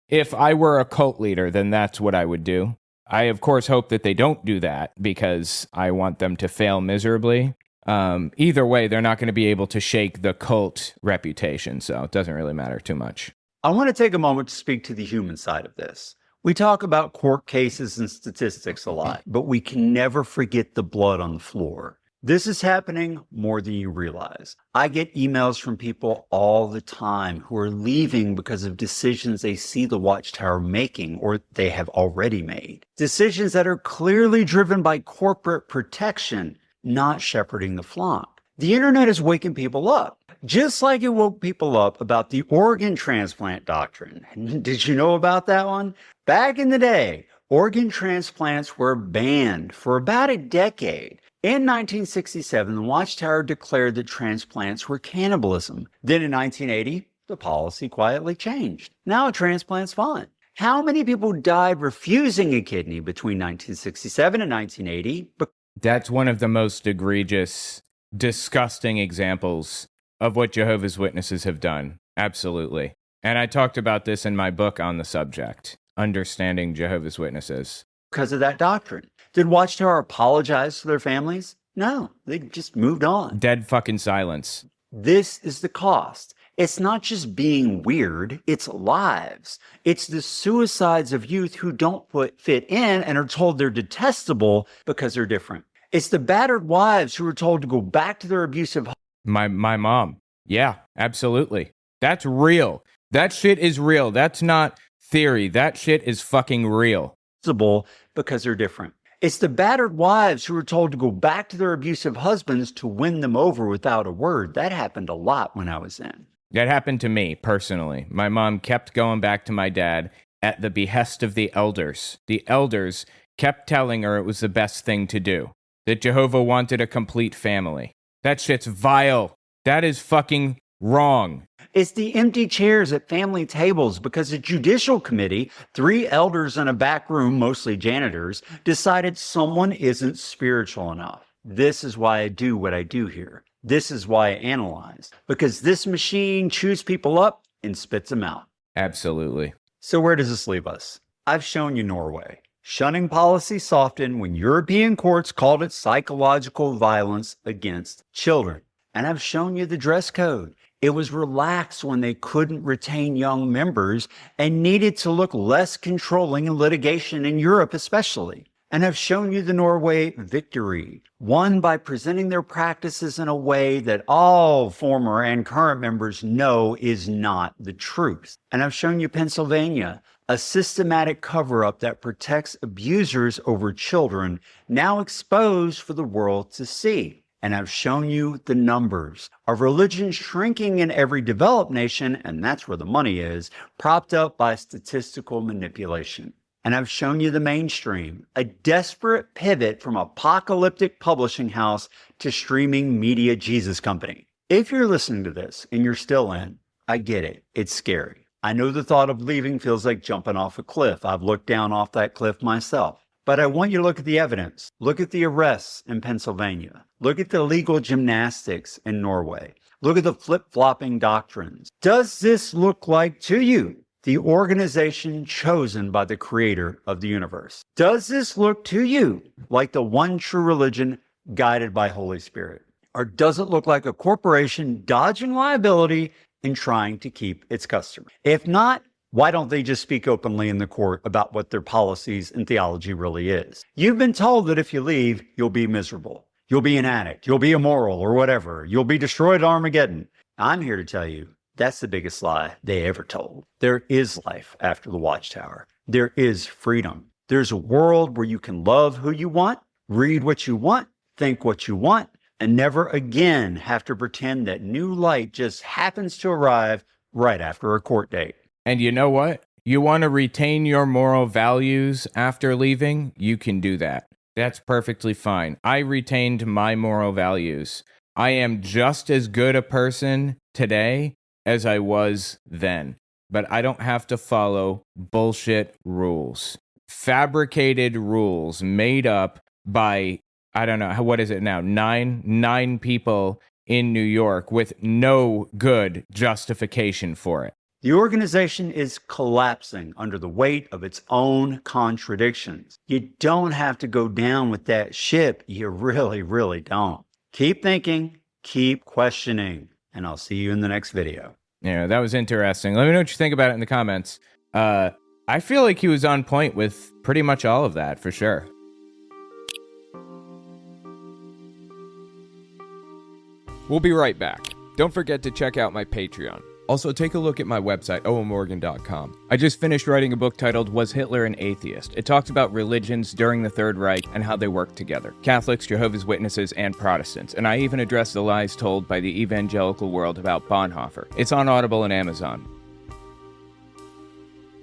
If I were a cult leader, then that's what I would do. I, of course, hope that they don't do that because I want them to fail miserably. Either way, they're not going to be able to shake the cult reputation, so it doesn't really matter too much. I want to take a moment to speak to the human side of this. We talk about court cases and statistics a lot, but we can never forget the blood on the floor. This is happening more than you realize. I get emails from people all the time who are leaving because of decisions they see the Watchtower making or they have already made. Decisions that are clearly driven by corporate protection, not shepherding the flock. The internet is waking people up, just like it woke people up about the organ transplant doctrine. Did you know about that one? Back in the day, organ transplants were banned for about a decade. In 1967, the Watchtower declared that transplants were cannibalism. Then in 1980, the policy quietly changed. Now a transplant's fine. How many people died refusing a kidney between 1967 and 1980? That's one of the most egregious, disgusting examples of what Jehovah's Witnesses have done. Absolutely. And I talked about this in my book on the subject, Understanding Jehovah's Witnesses. Because of that doctrine. Did Watchtower apologize to their families? No, they just moved on. Dead fucking silence. This is the cost. It's not just being weird, it's lives. It's the suicides of youth who don't fit in and are told they're detestable because they're different. It's the battered wives who are told to go back to their abusive My mom. Yeah, absolutely. That's real. That shit is real. That's not theory. That shit is fucking real. Because they're different. It's the battered wives who are told to go back to their abusive husbands to win them over without a word. That happened a lot when I was in. That happened to me personally. My mom kept going back to my dad at the behest of the elders. The elders kept telling her it was the best thing to do, that Jehovah wanted a complete family. That shit's vile. That is fucking wrong. It's the empty chairs at family tables because a judicial committee, 3 elders in a back room, mostly janitors, decided someone isn't spiritual enough. This is why I do what I do here. This is why I analyze. Because this machine chews people up and spits them out. Absolutely. So where does this leave us? I've shown you Norway. Shunning policy softened when European courts called it psychological violence against children. And I've shown you the dress code. It was relaxed when they couldn't retain young members and needed to look less controlling in litigation in Europe especially. And I've shown you the Norway victory, won by presenting their practices in a way that all former and current members know is not the truth. And I've shown you Pennsylvania, a systematic cover-up that protects abusers over children, now exposed for the world to see. And I've shown you the numbers of religion shrinking in every developed nation, and that's where the money is, propped up by statistical manipulation. And I've shown you the mainstream, a desperate pivot from apocalyptic publishing house to streaming media Jesus company. If you're listening to this and you're still in, I get it. It's scary. I know the thought of leaving feels like jumping off a cliff. I've looked down off that cliff myself. But I want you to look at the evidence. Look at the arrests in Pennsylvania. Look at the legal gymnastics in Norway. Look at the flip-flopping doctrines. Does this look like to you the organization chosen by the creator of the universe? Does this look to you like the one true religion guided by Holy Spirit? Or does it look like a corporation dodging liability and trying to keep its customers? If not, why don't they just speak openly in the court about what their policies and theology really is? You've been told that if you leave, you'll be miserable. You'll be an addict. You'll be immoral or whatever. You'll be destroyed at Armageddon. I'm here to tell you, that's the biggest lie they ever told. There is life after the Watchtower. There is freedom. There's a world where you can love who you want, read what you want, think what you want, and never again have to pretend that new light just happens to arrive right after a court date. And you know what? You want to retain your moral values after leaving? You can do that. That's perfectly fine. I retained my moral values. I am just as good a person today as I was then, but I don't have to follow bullshit rules. Fabricated rules made up by, I don't know, what is it now? Nine people in New York with no good justification for it. The organization is collapsing under the weight of its own contradictions. You don't have to go down with that ship. You really, really don't. Keep thinking, keep questioning, and I'll see you in the next video. Yeah, that was interesting. Let me know what you think about it in the comments. I feel like he was on point with pretty much all of that, for sure. We'll be right back. Don't forget to check out my Patreon. Also, take a look at my website, owenmorgan.com. I just finished writing a book titled Was Hitler an Atheist? It talks about religions during the Third Reich and how they work together. Catholics, Jehovah's Witnesses, and Protestants. And I even address the lies told by the evangelical world about Bonhoeffer. It's on Audible and Amazon.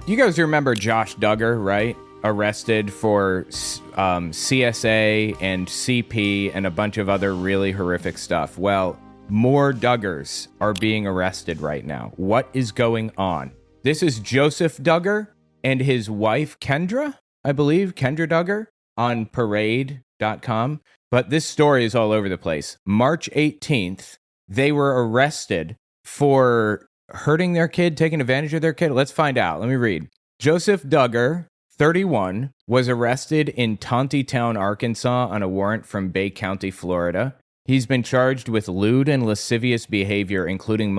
You guys remember Josh Duggar, right? Arrested for CSA and CP and a bunch of other really horrific stuff. Well, more Duggars are being arrested right now. What is going on? This is Joseph Duggar and his wife, Kendra, I believe, Kendra Duggar, on parade.com. But this story is all over the place. March 18th, they were arrested for hurting their kid, taking advantage of their kid. Let's find out. Let me read. Joseph Duggar, 31, was arrested in Tontitown, Arkansas on a warrant from Bay County, Florida. He's been charged with lewd and lascivious behavior, including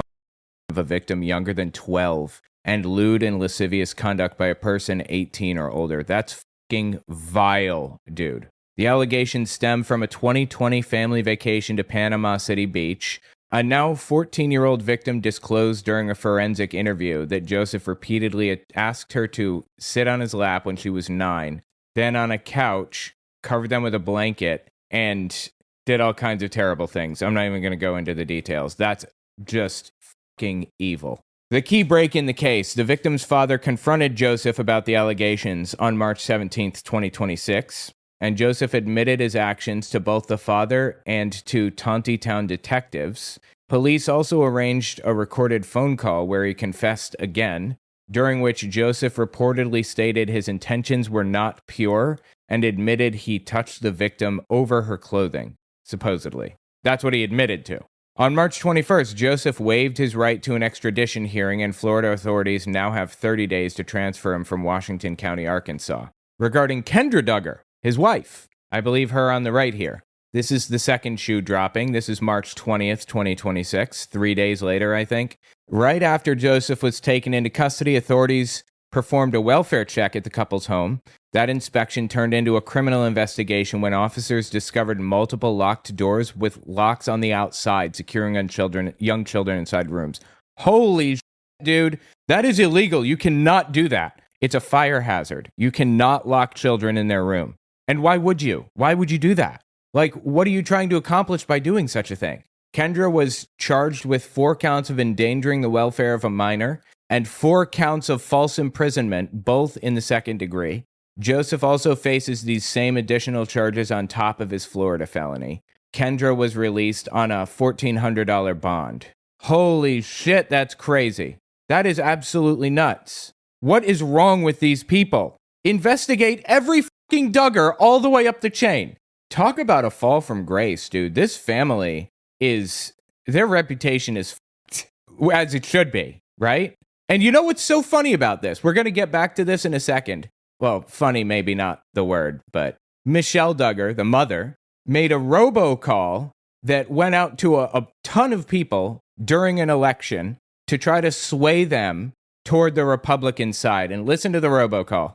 of a victim younger than 12, and lewd and lascivious conduct by a person 18 or older. That's fucking vile, dude. The allegations stem from a 2020 family vacation to Panama City Beach. A now 14-year-old victim disclosed during a forensic interview that Joseph repeatedly asked her to sit on his lap when she was 9, then on a couch, covered them with a blanket, and did all kinds of terrible things. I'm not even going to go into the details. That's just fucking evil. The key break in the case: the victim's father confronted Joseph about the allegations on March 17th, 2026, and Joseph admitted his actions to both the father and to Tontitown detectives. Police also arranged a recorded phone call where he confessed again, during which Joseph reportedly stated his intentions were not pure and admitted he touched the victim over her clothing. Supposedly. That's what he admitted to. On March 21st, Joseph waived his right to an extradition hearing, and Florida authorities now have 30 days to transfer him from Washington County, Arkansas. Regarding Kendra Duggar, his wife, I believe her on the right here. This is the second shoe dropping. This is March 20th, 2026, 3 days later, I think. Right after Joseph was taken into custody, authorities performed a welfare check at the couple's home. That inspection turned into a criminal investigation when officers discovered multiple locked doors with locks on the outside, securing young children inside rooms. Holy shit, dude. That is illegal. You cannot do that. It's a fire hazard. You cannot lock children in their room. And why would you? Why would you do that? Like, what are you trying to accomplish by doing such a thing? Kendra was charged with 4 counts of endangering the welfare of a minor and 4 counts of false imprisonment, both in the second degree. Joseph also faces these same additional charges on top of his Florida felony. Kendra was released on a $1,400 bond. Holy shit, that's crazy. That is absolutely nuts. What is wrong with these people? Investigate every fucking Duggar all the way up the chain. Talk about a fall from grace, dude. This family their reputation is fucked, as it should be, right? And you know what's so funny about this? We're going to get back to this in a second. Well, funny, maybe not the word, but Michelle Duggar, the mother, made a robocall that went out to a ton of people during an election to try to sway them toward the Republican side. And listen to the robocall.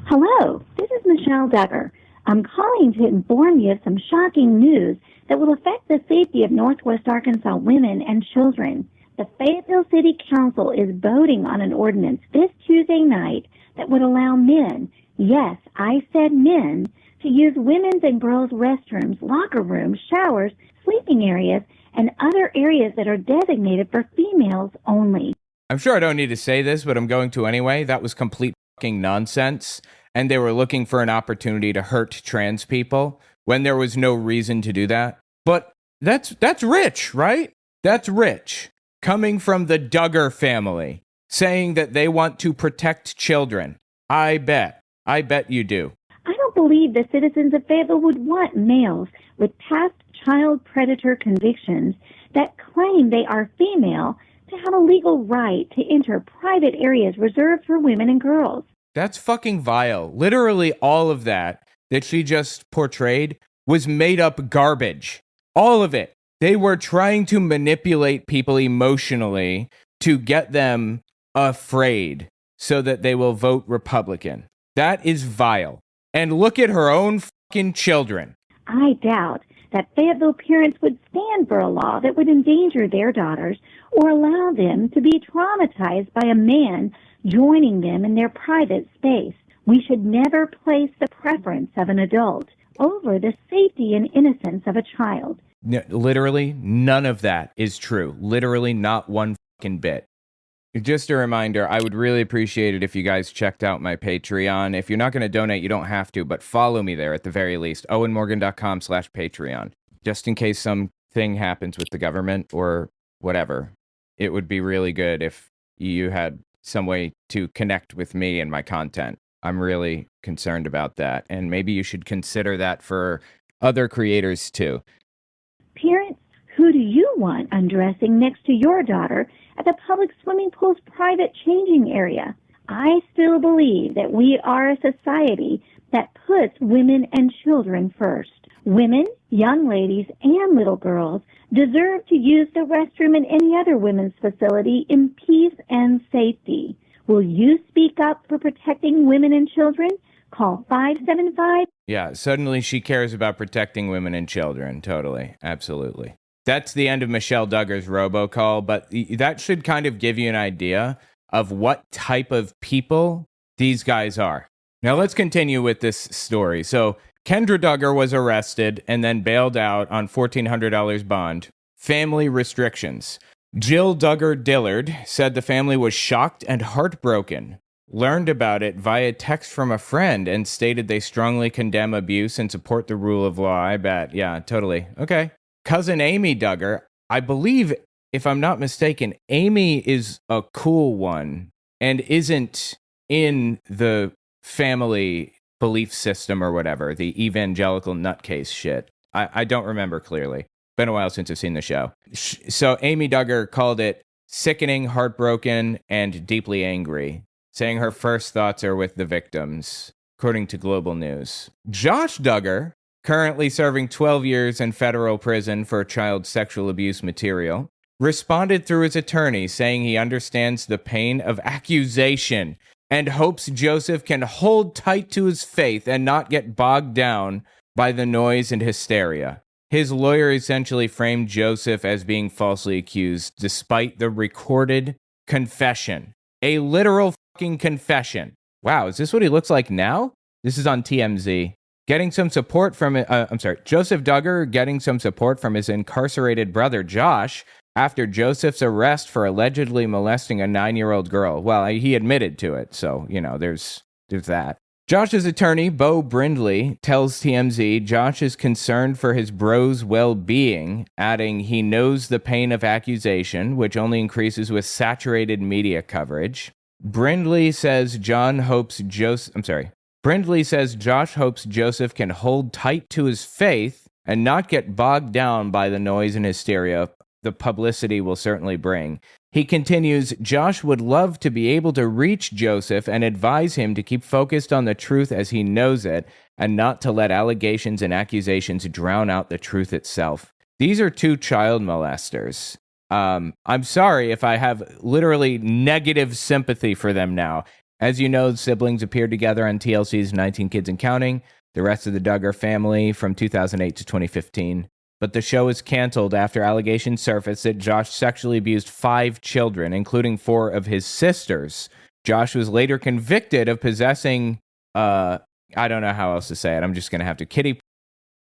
Hello, this is Michelle Duggar. I'm calling to inform you of some shocking news that will affect the safety of Northwest Arkansas women and children. The Fayetteville City Council is voting on an ordinance this Tuesday night that would allow men, yes, I said men, to use women's and girls' restrooms, locker rooms, showers, sleeping areas, and other areas that are designated for females only. I'm sure I don't need to say this, but I'm going to anyway. That was complete fucking nonsense. And they were looking for an opportunity to hurt trans people when there was no reason to do that. But that's rich, right? That's rich. Coming from the Duggar family, saying that they want to protect children. I bet you do. I don't believe the citizens of Fayetteville would want males with past child predator convictions that claim they are female to have a legal right to enter private areas reserved for women and girls. That's fucking vile. Literally all of that she just portrayed was made up garbage. All of it. They were trying to manipulate people emotionally to get them afraid so that they will vote Republican. That is vile. And look at her own fucking children. I doubt that Fayetteville parents would stand for a law that would endanger their daughters or allow them to be traumatized by a man joining them in their private space. We should never place the preference of an adult over the safety and innocence of a child. Literally, none of that is true. Literally, not one fucking bit. Just a reminder, I would really appreciate it if you guys checked out my Patreon. If you're not going to donate, you don't have to, but follow me there at the very least. owenmorgan.com/Patreon. Just in case something happens with the government or whatever. It would be really good if you had some way to connect with me and my content. I'm really concerned about that. And maybe you should consider that for other creators too. Parents, who do you want undressing next to your daughter at the public swimming pool's private changing area? I still believe that we are a society that puts women and children first. Women, young ladies, and little girls deserve to use the restroom in any other women's facility in peace and safety. Will you speak up for protecting women and children? Call 575. Yeah, suddenly she cares about protecting women and children. Totally. Absolutely. That's the end of Michelle Duggar's robocall, but that should kind of give you an idea of what type of people these guys are. Now let's continue with this story. So Kendra Duggar was arrested and then bailed out on $1,400 bond. Family restrictions. Jill Duggar Dillard said the family was shocked and heartbroken, learned about it via text from a friend, and stated they strongly condemn abuse and support the rule of law. I bet. Yeah, totally. Okay. Cousin Amy Duggar, I believe, if I'm not mistaken, Amy is a cool one and isn't in the family belief system or whatever, the evangelical nutcase shit. I don't remember clearly. Been a while since I've seen the show. So Amy Duggar called it sickening, heartbroken, and deeply angry, saying her first thoughts are with the victims, according to Global News. Josh Duggar, currently serving 12 years in federal prison for child sexual abuse material, responded through his attorney, saying he understands the pain of accusation and hopes Joseph can hold tight to his faith and not get bogged down by the noise and hysteria. His lawyer essentially framed Joseph as being falsely accused, despite the recorded confession. A literal fucking confession. Wow, is this what he looks like now? This is on TMZ. Getting some support from, Joseph Duggar getting some support from his incarcerated brother Josh after Joseph's arrest for allegedly molesting a 9-year-old girl. Well, he admitted to it, so, there's that. Josh's attorney, Bo Brindley, tells TMZ Josh is concerned for his bro's well-being, adding he knows the pain of accusation, which only increases with saturated media coverage. Brindley says Josh hopes Joseph can hold tight to his faith and not get bogged down by the noise and hysteria the publicity will certainly bring. He continues, Josh would love to be able to reach Joseph and advise him to keep focused on the truth as he knows it and not to let allegations and accusations drown out the truth itself. These are two child molesters. I'm sorry if I have literally negative sympathy for them now. As you know, the siblings appeared together on TLC's 19 Kids and Counting, the rest of the Duggar family from 2008 to 2015. But the show was canceled after allegations surfaced that Josh sexually abused 5 children, including 4 of his sisters. Josh was later convicted of possessing, I don't know how else to say it, I'm just going to have to kitty,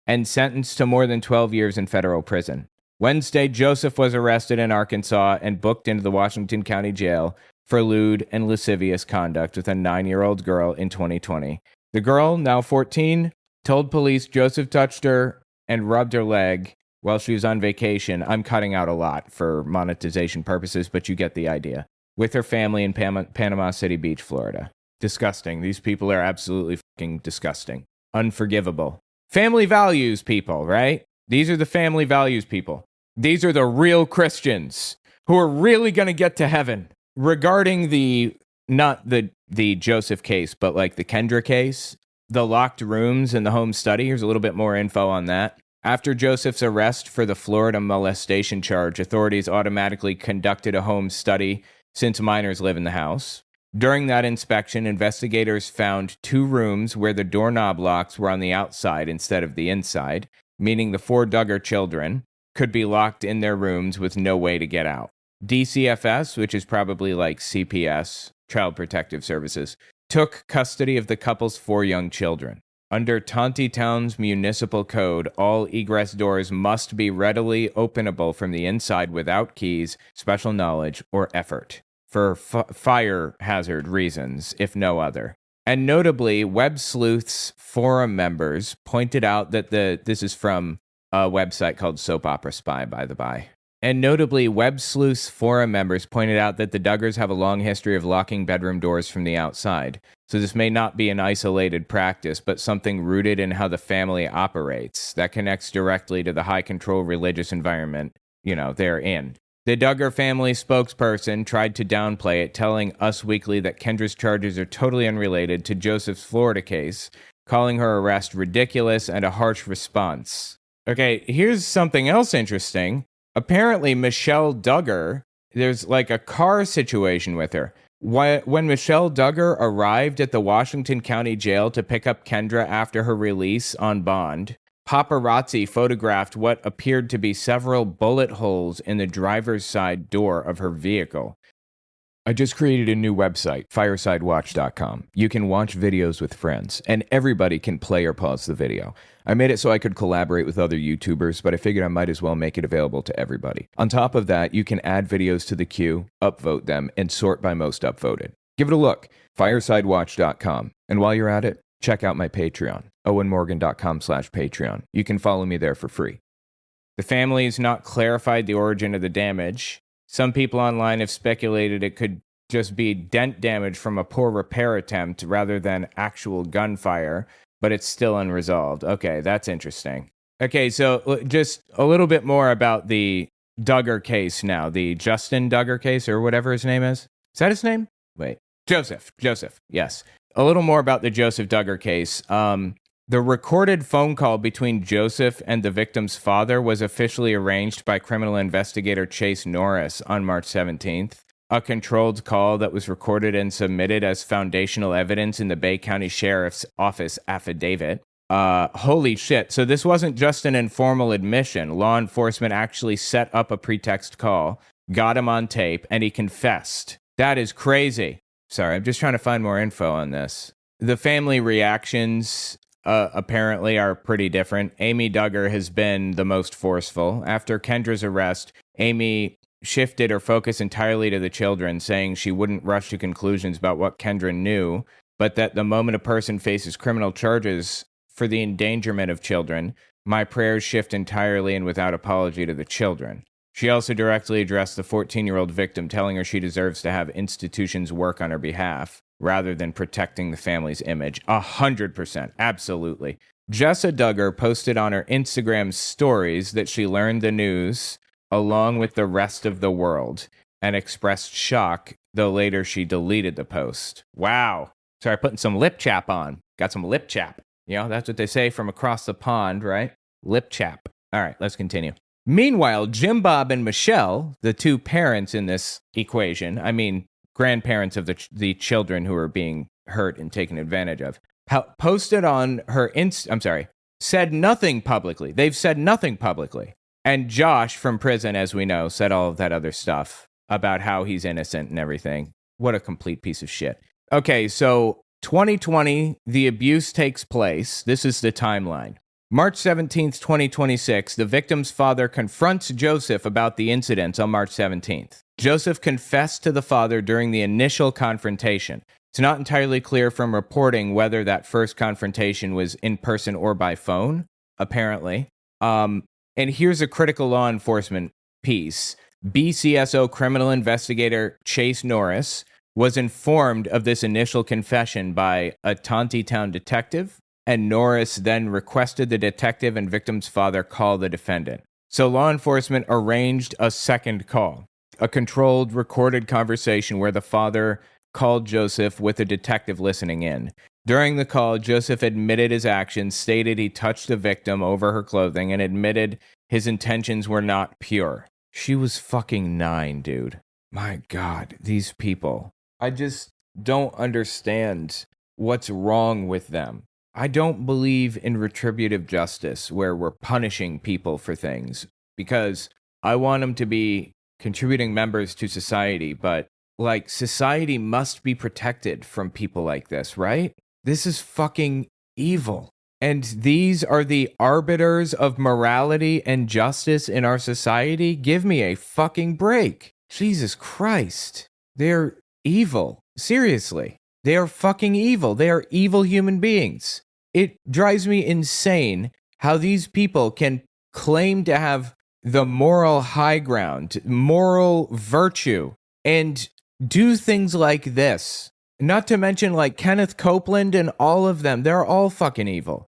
and sentenced to more than 12 years in federal prison. Wednesday, Joseph was arrested in Arkansas and booked into the Washington County Jail for lewd and lascivious conduct with a 9-year-old girl in 2020. The girl, now 14, told police Joseph touched her and rubbed her leg while she was on vacation. I'm cutting out a lot for monetization purposes, but you get the idea. With her family in Panama City Beach, Florida. Disgusting. These people are absolutely fucking disgusting. Unforgivable. Family values people, right? These are the family values people. These are the real Christians who are really going to get to heaven. Regarding not the Joseph case, but like the Kendra case, the locked rooms in the home study, here's a little bit more info on that. After Joseph's arrest for the Florida molestation charge, authorities automatically conducted a home study since minors live in the house. During that inspection, investigators found 2 rooms where the doorknob locks were on the outside instead of the inside, meaning the 4 Duggar children could be locked in their rooms with no way to get out. DCFS, which is probably like CPS, Child Protective Services, took custody of the couple's 4 young children. Under Tontitown's municipal code, all egress doors must be readily openable from the inside without keys, special knowledge, or effort, for fire hazard reasons, if no other. And notably, Web Sleuth's forum members pointed out that this is from a website called Soap Opera Spy, by the by. And notably, Web Sleuth's forum members pointed out that the Duggars have a long history of locking bedroom doors from the outside. So this may not be an isolated practice, but something rooted in how the family operates that connects directly to the high control religious environment, they're in. The Duggar family spokesperson tried to downplay it, telling Us Weekly that Kendra's charges are totally unrelated to Joseph's Florida case, calling her arrest ridiculous and a harsh response. Okay, here's something else interesting. Apparently, Michelle Duggar, there's like a car situation with her. When Michelle Duggar arrived at the Washington County Jail to pick up Kendra after her release on bond, paparazzi photographed what appeared to be several bullet holes in the driver's side door of her vehicle. I just created a new website, firesidewatch.com. You can watch videos with friends, and everybody can play or pause the video. I made it so I could collaborate with other YouTubers, but I figured I might as well make it available to everybody. On top of that, you can add videos to the queue, upvote them, and sort by most upvoted. Give it a look, firesidewatch.com. And while you're at it, check out my Patreon, owenmorgan.com/Patreon. You can follow me there for free. The family has not clarified the origin of the damage. Some people online have speculated it could just be dent damage from a poor repair attempt rather than actual gunfire, but it's still unresolved. Okay, that's interesting. Okay, so just a little bit more about the Duggar case now, the Justin Duggar case or whatever his name is. Is that his name? Wait, Joseph, yes. A little more about the Joseph Duggar case. The recorded phone call between Joseph and the victim's father was officially arranged by criminal investigator Chase Norris on March 17th. A controlled call that was recorded and submitted as foundational evidence in the Bay County Sheriff's Office affidavit. Holy shit. So this wasn't just an informal admission. Law enforcement actually set up a pretext call, got him on tape, and he confessed. That is crazy. Sorry, I'm just trying to find more info on this. The family reactions apparently are pretty different. Amy Duggar has been the most forceful. After Kendra's arrest, Amy shifted her focus entirely to the children, saying she wouldn't rush to conclusions about what Kendra knew, but that the moment a person faces criminal charges for the endangerment of children, my prayers shift entirely and without apology to the children. She also directly addressed the 14-year-old victim, telling her she deserves to have institutions work on her behalf, rather than protecting the family's image. 100%. Absolutely. Jessa Duggar posted on her Instagram stories that she learned the news along with the rest of the world and expressed shock, though later she deleted the post. Wow. Sorry, putting some lip chap on. Got some lip chap. That's what they say from across the pond, right? Lip chap. All right, let's continue. Meanwhile, Jim Bob and Michelle, the 2 parents in this equation, grandparents of the children who are being hurt and taken advantage of, posted on her said nothing publicly. They've said nothing publicly. And Josh from prison, as we know, said all of that other stuff about how he's innocent and everything. What a complete piece of shit. Okay, so 2020, the abuse takes place. This is the timeline. March 17th, 2026, the victim's father confronts Joseph about the incidents on March 17th. Joseph confessed to the father during the initial confrontation. It's not entirely clear from reporting whether that first confrontation was in person or by phone, apparently. And here's a critical law enforcement piece. BCSO criminal investigator Chase Norris was informed of this initial confession by a Tontitown detective, and Norris then requested the detective and victim's father call the defendant. So law enforcement arranged a second call, a controlled, recorded conversation where the father called Joseph with a detective listening in. During the call, Joseph admitted his actions, stated he touched the victim over her clothing, and admitted his intentions were not pure. She was fucking 9, dude. My God, these people. I just don't understand what's wrong with them. I don't believe in retributive justice where we're punishing people for things because I want them to be contributing members to society, but like society must be protected from people like this, right? This is fucking evil. And these are the arbiters of morality and justice in our society? Give me a fucking break. Jesus Christ. They're evil. Seriously. They are fucking evil. They are evil human beings. It drives me insane how these people can claim to have the moral high ground, moral virtue, and do things like this. Not to mention like Kenneth Copeland and all of them. They're all fucking evil.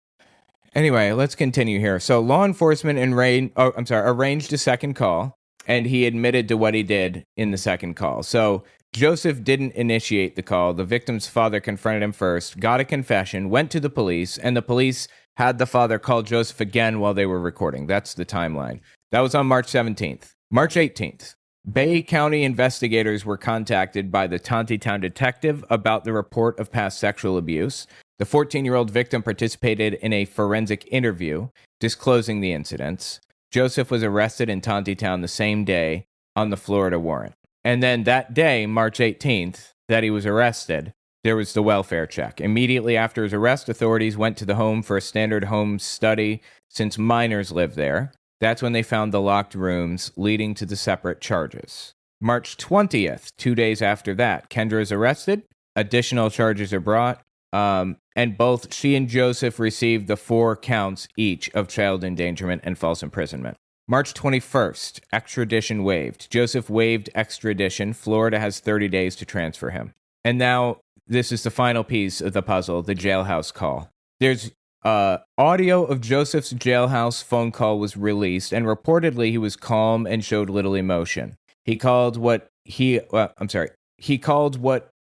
Anyway, let's continue here. So law enforcement arranged a second call, and he admitted to what he did in the second call. So Joseph didn't initiate the call. The victim's father confronted him first, got a confession, went to the police, and the police had the father call Joseph again while they were recording. That's the timeline. That was on March 17th. March 18th, Bay County investigators were contacted by the Tontitown detective about the report of past sexual abuse. The 14-year-old victim participated in a forensic interview disclosing the incidents. Joseph was arrested in Tontitown the same day on the Florida warrant. And then that day, March 18th, that he was arrested, there was the welfare check. Immediately after his arrest, authorities went to the home for a standard home study since minors live there. That's when they found the locked rooms, leading to the separate charges. March 20th, 2 days after that, Kendra is arrested. Additional charges are brought. And both she and Joseph received the 4 counts each of child endangerment and false imprisonment. March 21st, extradition waived. Joseph waived extradition. Florida has 30 days to transfer him. And now, this is the final piece of the puzzle, the jailhouse call. There's audio of Joseph's jailhouse phone call was released, and reportedly he was calm and showed little emotion. He called what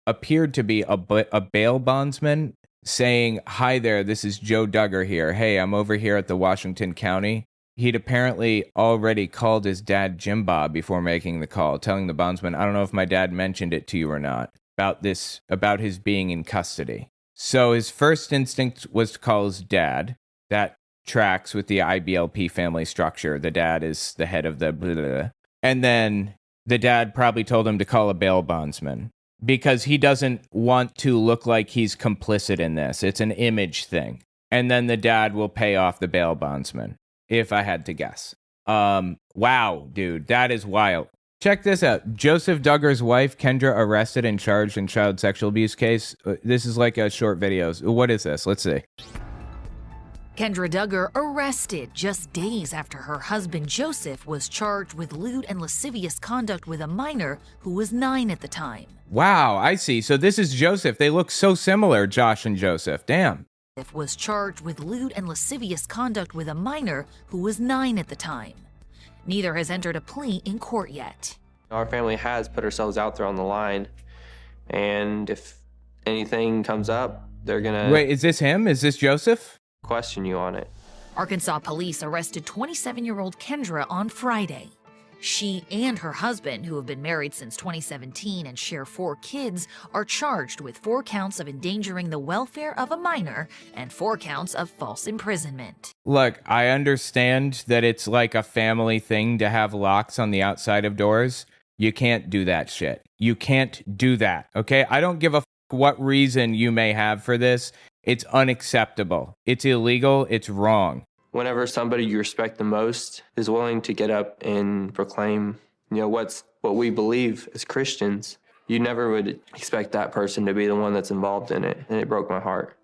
appeared to be a bail bondsman, saying, "Hi there, this is Joe Duggar here. Hey, I'm over here at the Washington County." He'd apparently already called his dad Jim Bob before making the call, telling the bondsman, "I don't know if my dad mentioned it to you or not, about his being in custody." So his first instinct was to call his dad. That tracks with the IBLP family structure. The dad is the head of the blah, blah, blah. And then the dad probably told him to call a bail bondsman because he doesn't want to look like he's complicit in this. It's an image thing. And then the dad will pay off the bail bondsman, if I had to guess. Wow, dude, that is wild. Check this out. Joseph Duggar's wife, Kendra, arrested and charged in child sexual abuse case. This is like a short video. What is this? Let's see. Kendra Duggar arrested just days after her husband Joseph was charged with lewd and lascivious conduct with a minor who was 9 at the time. Wow, I see. So this is Joseph. They look so similar, Josh and Joseph. Damn. Was charged with lewd and lascivious conduct with a minor who was 9 at the time. Neither has entered a plea in court yet. Our family has put ourselves out there on the line, and if anything comes up, they're gonna... Wait, is this him? Is this Joseph? ...question you on it. Arkansas police arrested 27-year-old Kendra on Friday. She and her husband, who have been married since 2017 and share 4 kids, are charged with 4 counts of endangering the welfare of a minor and 4 counts of false imprisonment. Look, I understand that it's like a family thing to have locks on the outside of doors. You can't do that shit. You can't do that, okay? I don't give a what reason you may have for this. It's unacceptable. It's illegal. It's wrong. Whenever somebody you respect the most is willing to get up and proclaim, what we believe as Christians, you never would expect that person to be the one that's involved in it, and it broke my heart.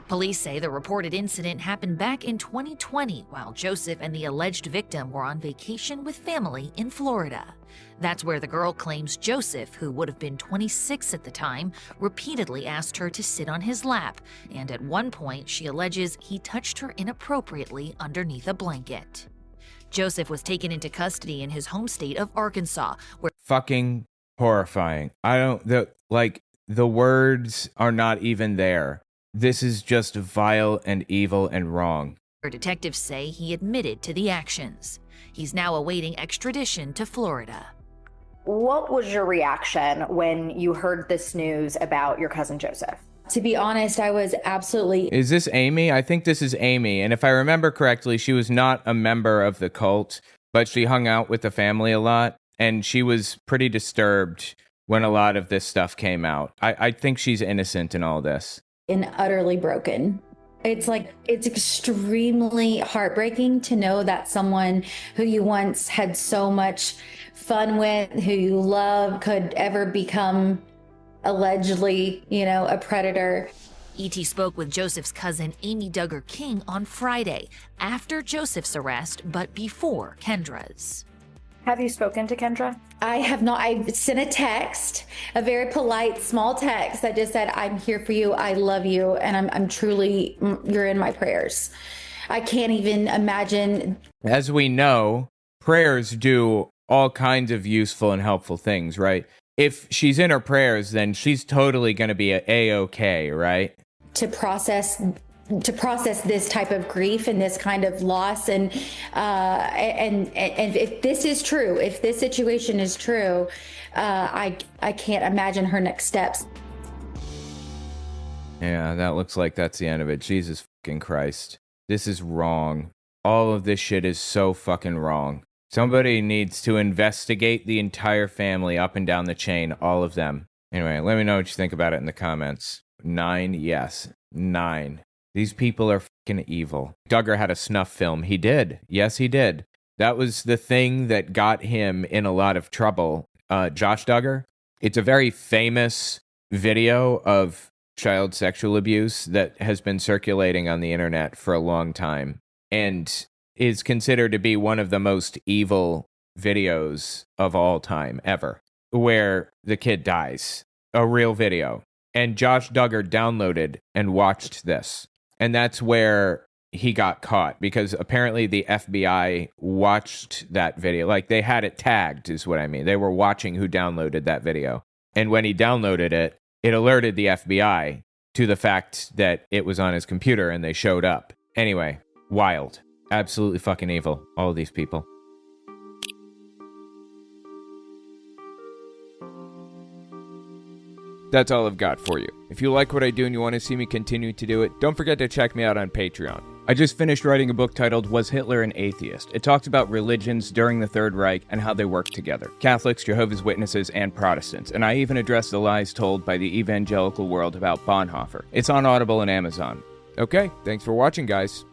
Police say the reported incident happened back in 2020 while Joseph and the alleged victim were on vacation with family in Florida. That's where the girl claims Joseph, who would have been 26 at the time, repeatedly asked her to sit on his lap, and at one point she alleges he touched her inappropriately underneath a blanket. Joseph was taken into custody in his home state of Arkansas, where Fucking horrifying. The words are not even there. This is just vile and evil and wrong. detectives say he admitted to the actions. He's now awaiting extradition to Florida. What was your reaction when you heard this news about your cousin Joseph? To be honest, I was absolutely... Is this Amy? I think this is Amy. And if I remember correctly, she was not a member of the cult, but she hung out with the family a lot. And she was pretty disturbed when a lot of this stuff came out. I think she's innocent in all this. And utterly broken. It's extremely heartbreaking to know that someone who you once had so much fun with, who you love, could ever become allegedly, a predator. E.T. spoke with Joseph's cousin, Amy Duggar King, on Friday, after Joseph's arrest, but before Kendra's. Have you spoken to Kendra? I have not. I sent a text, a very polite, small text that just said, I'm here for you, I love you, and I'm truly, you're in my prayers. I can't even imagine. As we know, prayers do all kinds of useful and helpful things, right? If she's in her prayers, then she's totally going to be A-okay, right? To process this type of grief and this kind of loss, and if this is true, if this situation is true, I can't imagine her next steps. Yeah, that looks like that's the end of it. Jesus fucking Christ. This is wrong. All of this shit is so fucking wrong. Somebody needs to investigate the entire family up and down the chain, all of them. Anyway, let me know what you think about it in the comments. 9, yes. 9. These people are fucking evil. Duggar had a snuff film. He did. Yes, he did. That was the thing that got him in a lot of trouble. Josh Duggar. It's a very famous video of child sexual abuse that has been circulating on the internet for a long time and is considered to be one of the most evil videos of all time ever, where the kid dies. A real video. And Josh Duggar downloaded and watched this. And that's where he got caught, because apparently the FBI watched that video. Like, they had it tagged, is what I mean. They were watching who downloaded that video. And when he downloaded it, it alerted the FBI to the fact that it was on his computer, and they showed up. Anyway, wild. Absolutely fucking evil, all of these people. That's all I've got for you. If you like what I do and you want to see me continue to do it, don't forget to check me out on Patreon. I just finished writing a book titled Was Hitler an Atheist? It talks about religions during the Third Reich and how they work together. Catholics, Jehovah's Witnesses, and Protestants. And I even address the lies told by the evangelical world about Bonhoeffer. It's on Audible and Amazon. Okay, thanks for watching, guys.